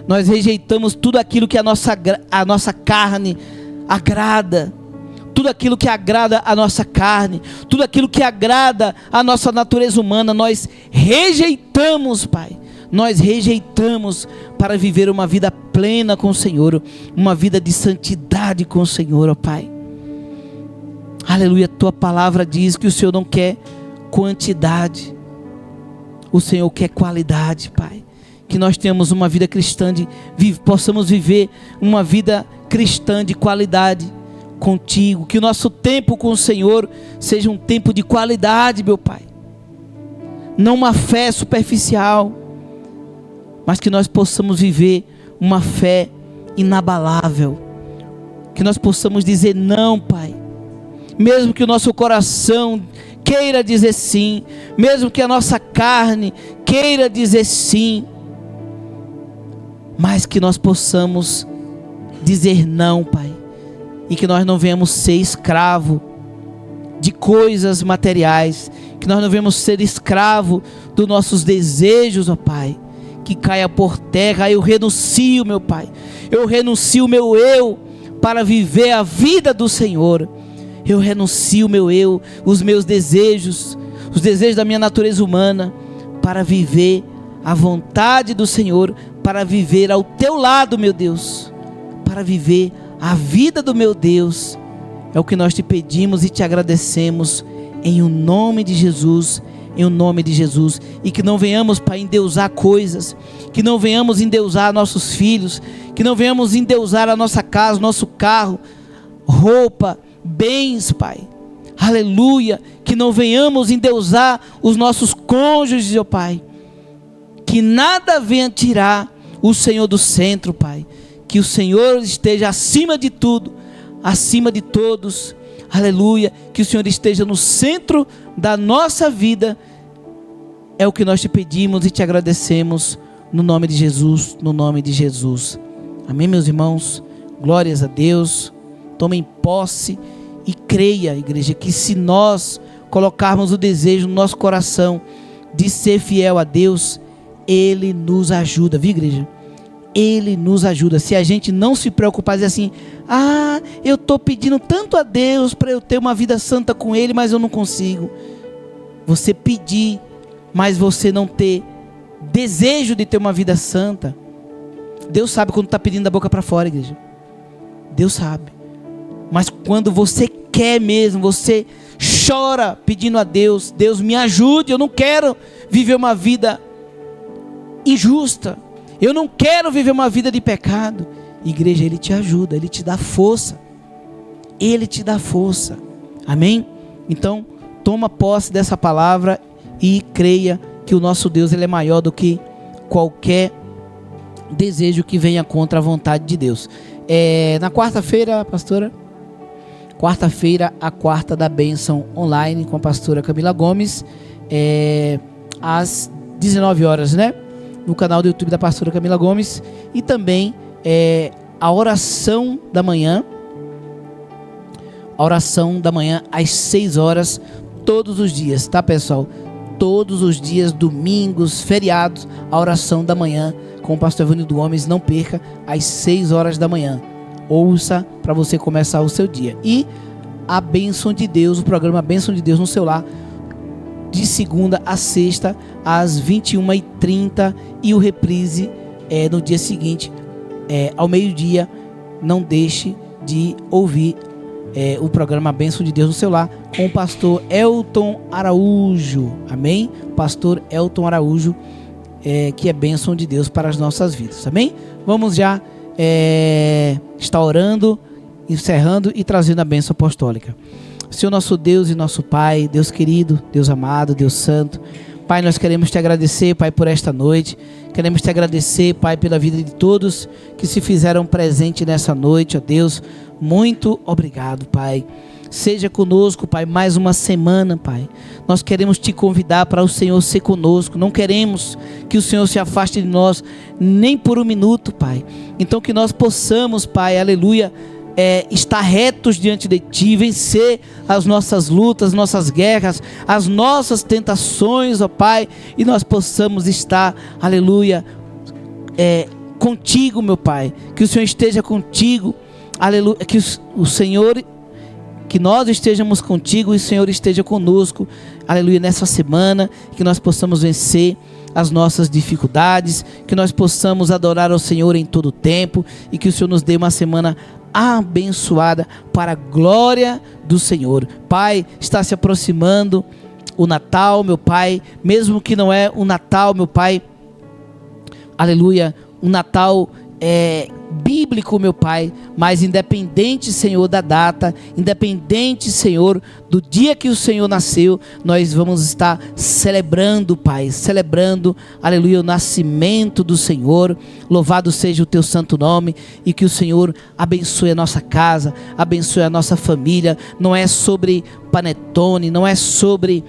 Nós rejeitamos tudo aquilo que a nossa carne agrada. Tudo aquilo que agrada a nossa carne. Tudo aquilo que agrada a nossa natureza humana. Nós rejeitamos, Pai. Nós rejeitamos para viver uma vida plena com o Senhor. Uma vida de santidade com o Senhor, ó Pai. Aleluia, tua palavra diz que o Senhor não quer quantidade, o Senhor quer qualidade, Pai. Que nós tenhamos uma vida cristã, possamos viver uma vida cristã de qualidade contigo. Que o nosso tempo com o Senhor seja um tempo de qualidade, meu Pai. Não uma fé superficial, mas que nós possamos viver uma fé inabalável. Que nós possamos dizer não, Pai. Mesmo que o nosso coração queira dizer sim, mesmo que a nossa carne queira dizer sim, mas que nós possamos dizer não, Pai, e que nós não venhamos ser escravo de coisas materiais, que nós não venhamos ser escravo dos nossos desejos, ó Pai, que caia por terra. Eu renuncio, meu Pai, eu renuncio o meu eu para viver a vida do Senhor. Eu renuncio o meu eu, os meus desejos, os desejos da minha natureza humana, para viver a vontade do Senhor, para viver ao teu lado, meu Deus, para viver a vida do meu Deus. É o que nós te pedimos e te agradecemos, em o nome de Jesus, em o nome de Jesus. E que não venhamos, Pai, endeusar coisas, que não venhamos endeusar nossos filhos, que não venhamos endeusar a nossa casa, nosso carro, roupa, bens, Pai, aleluia, que não venhamos endeusar os nossos cônjuges, ó Pai, que nada venha tirar o Senhor do centro, Pai, que o Senhor esteja acima de tudo, acima de todos, aleluia, que o Senhor esteja no centro da nossa vida. É o que nós te pedimos e te agradecemos, no nome de Jesus, no nome de Jesus, amém, meus irmãos, glórias a Deus. Tomem posse e creia, igreja, que se nós colocarmos o desejo no nosso coração de ser fiel a Deus, Ele nos ajuda, viu, igreja? Ele nos ajuda. Se a gente não se preocupar, dizer assim, eu estou pedindo tanto a Deus para eu ter uma vida santa com Ele, mas eu não consigo. Você pedir, mas você não ter desejo de ter uma vida santa, Deus sabe quando está pedindo da boca para fora, igreja. Deus sabe. Mas quando você quer mesmo, você chora pedindo a Deus, Deus me ajude, eu não quero viver uma vida injusta, eu não quero viver uma vida de pecado. Igreja, Ele te ajuda, Ele te dá força, Ele te dá força, amém? Então, toma posse dessa palavra e creia que o nosso Deus, Ele é maior do que qualquer desejo que venha contra a vontade de Deus. Na quarta-feira, pastora, quarta-feira, a quarta da bênção online com a pastora Camila Gomes, às 19 horas, né? No canal do YouTube da pastora Camila Gomes. E também a oração da manhã às 6 horas, todos os dias, tá, pessoal? Todos os dias, domingos, feriados, a oração da manhã com o pastor Evanildo Gomes. Não perca, às 6 horas da manhã. Ouça para você começar o seu dia. E a Bênção de Deus, o programa Bênção de Deus no seu lar, de segunda a sexta, às 21h30. E o reprise no dia seguinte, ao meio-dia. Não deixe de ouvir o programa Bênção de Deus no seu lar, com o pastor Elton Araújo. Amém? Pastor Elton Araújo, que é bênção de Deus para as nossas vidas. Amém? Vamos já está orando, encerrando e trazendo a bênção apostólica. Senhor nosso Deus e nosso Pai, Deus querido, Deus amado, Deus santo, Pai, nós queremos te agradecer, Pai, por esta noite. Queremos te agradecer, Pai, pela vida de todos que se fizeram presente nessa noite, ó Deus. Muito obrigado, Pai. Seja conosco, Pai, mais uma semana, Pai. Nós queremos te convidar para o Senhor ser conosco. Não queremos que o Senhor se afaste de nós nem por um minuto, Pai. Então que nós possamos, Pai, aleluia, estar retos diante de Ti, vencer as nossas lutas, nossas guerras, as nossas tentações, ó Pai. E nós possamos estar, aleluia, contigo, meu Pai. Que o Senhor esteja contigo, aleluia, que nós estejamos contigo e o Senhor esteja conosco, aleluia, nessa semana, que nós possamos vencer as nossas dificuldades, que nós possamos adorar ao Senhor em todo o tempo, e que o Senhor nos dê uma semana abençoada para a glória do Senhor. Pai, está se aproximando o Natal, meu Pai, mesmo que não é um Natal, meu Pai, aleluia, um Natal bíblico, meu Pai, mas independente, Senhor, da data, independente, Senhor, do dia que o Senhor nasceu, nós vamos estar celebrando, Pai, celebrando, aleluia, o nascimento do Senhor. Louvado seja o teu santo nome, e que o Senhor abençoe a nossa casa, abençoe a nossa família. Não é sobre panetone, não é sobre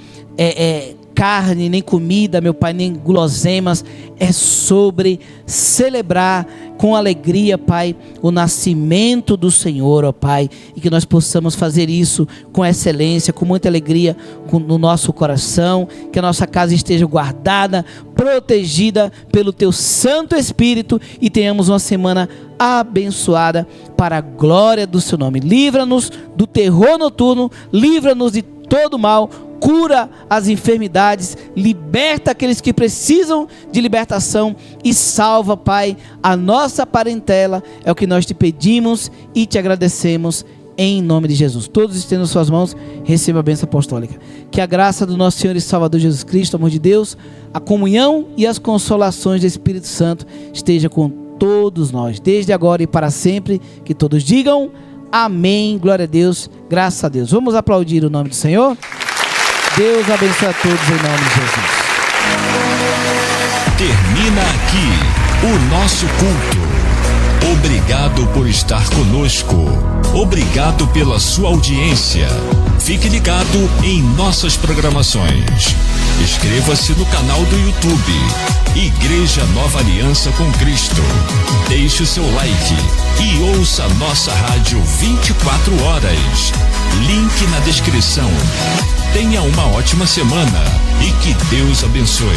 carne, nem comida, meu Pai, nem guloseimas, é sobre celebrar com alegria, Pai, o nascimento do Senhor, ó Pai, e que nós possamos fazer isso com excelência, com muita alegria no nosso coração, que a nossa casa esteja guardada, protegida pelo Teu Santo Espírito, e tenhamos uma semana abençoada para a glória do Seu nome. Livra-nos do terror noturno, livra-nos de todo mal, cura as enfermidades, liberta aqueles que precisam de libertação e salva, Pai, a nossa parentela. É o que nós te pedimos e te agradecemos em nome de Jesus. Todos estendam suas mãos, receba a bênção apostólica. Que a graça do nosso Senhor e Salvador Jesus Cristo, o amor de Deus, a comunhão e as consolações do Espírito Santo esteja com todos nós, desde agora e para sempre. Que todos digam amém, glória a Deus, graças a Deus. Vamos aplaudir o nome do Senhor? Deus abençoe a todos em nome de Jesus. Termina aqui o nosso culto. Obrigado por estar conosco. Obrigado pela sua audiência. Fique ligado em nossas programações. Inscreva-se no canal do YouTube Igreja Nova Aliança com Cristo. Deixe o seu like e ouça nossa rádio 24 horas. Link na descrição. Tenha uma ótima semana e que Deus abençoe.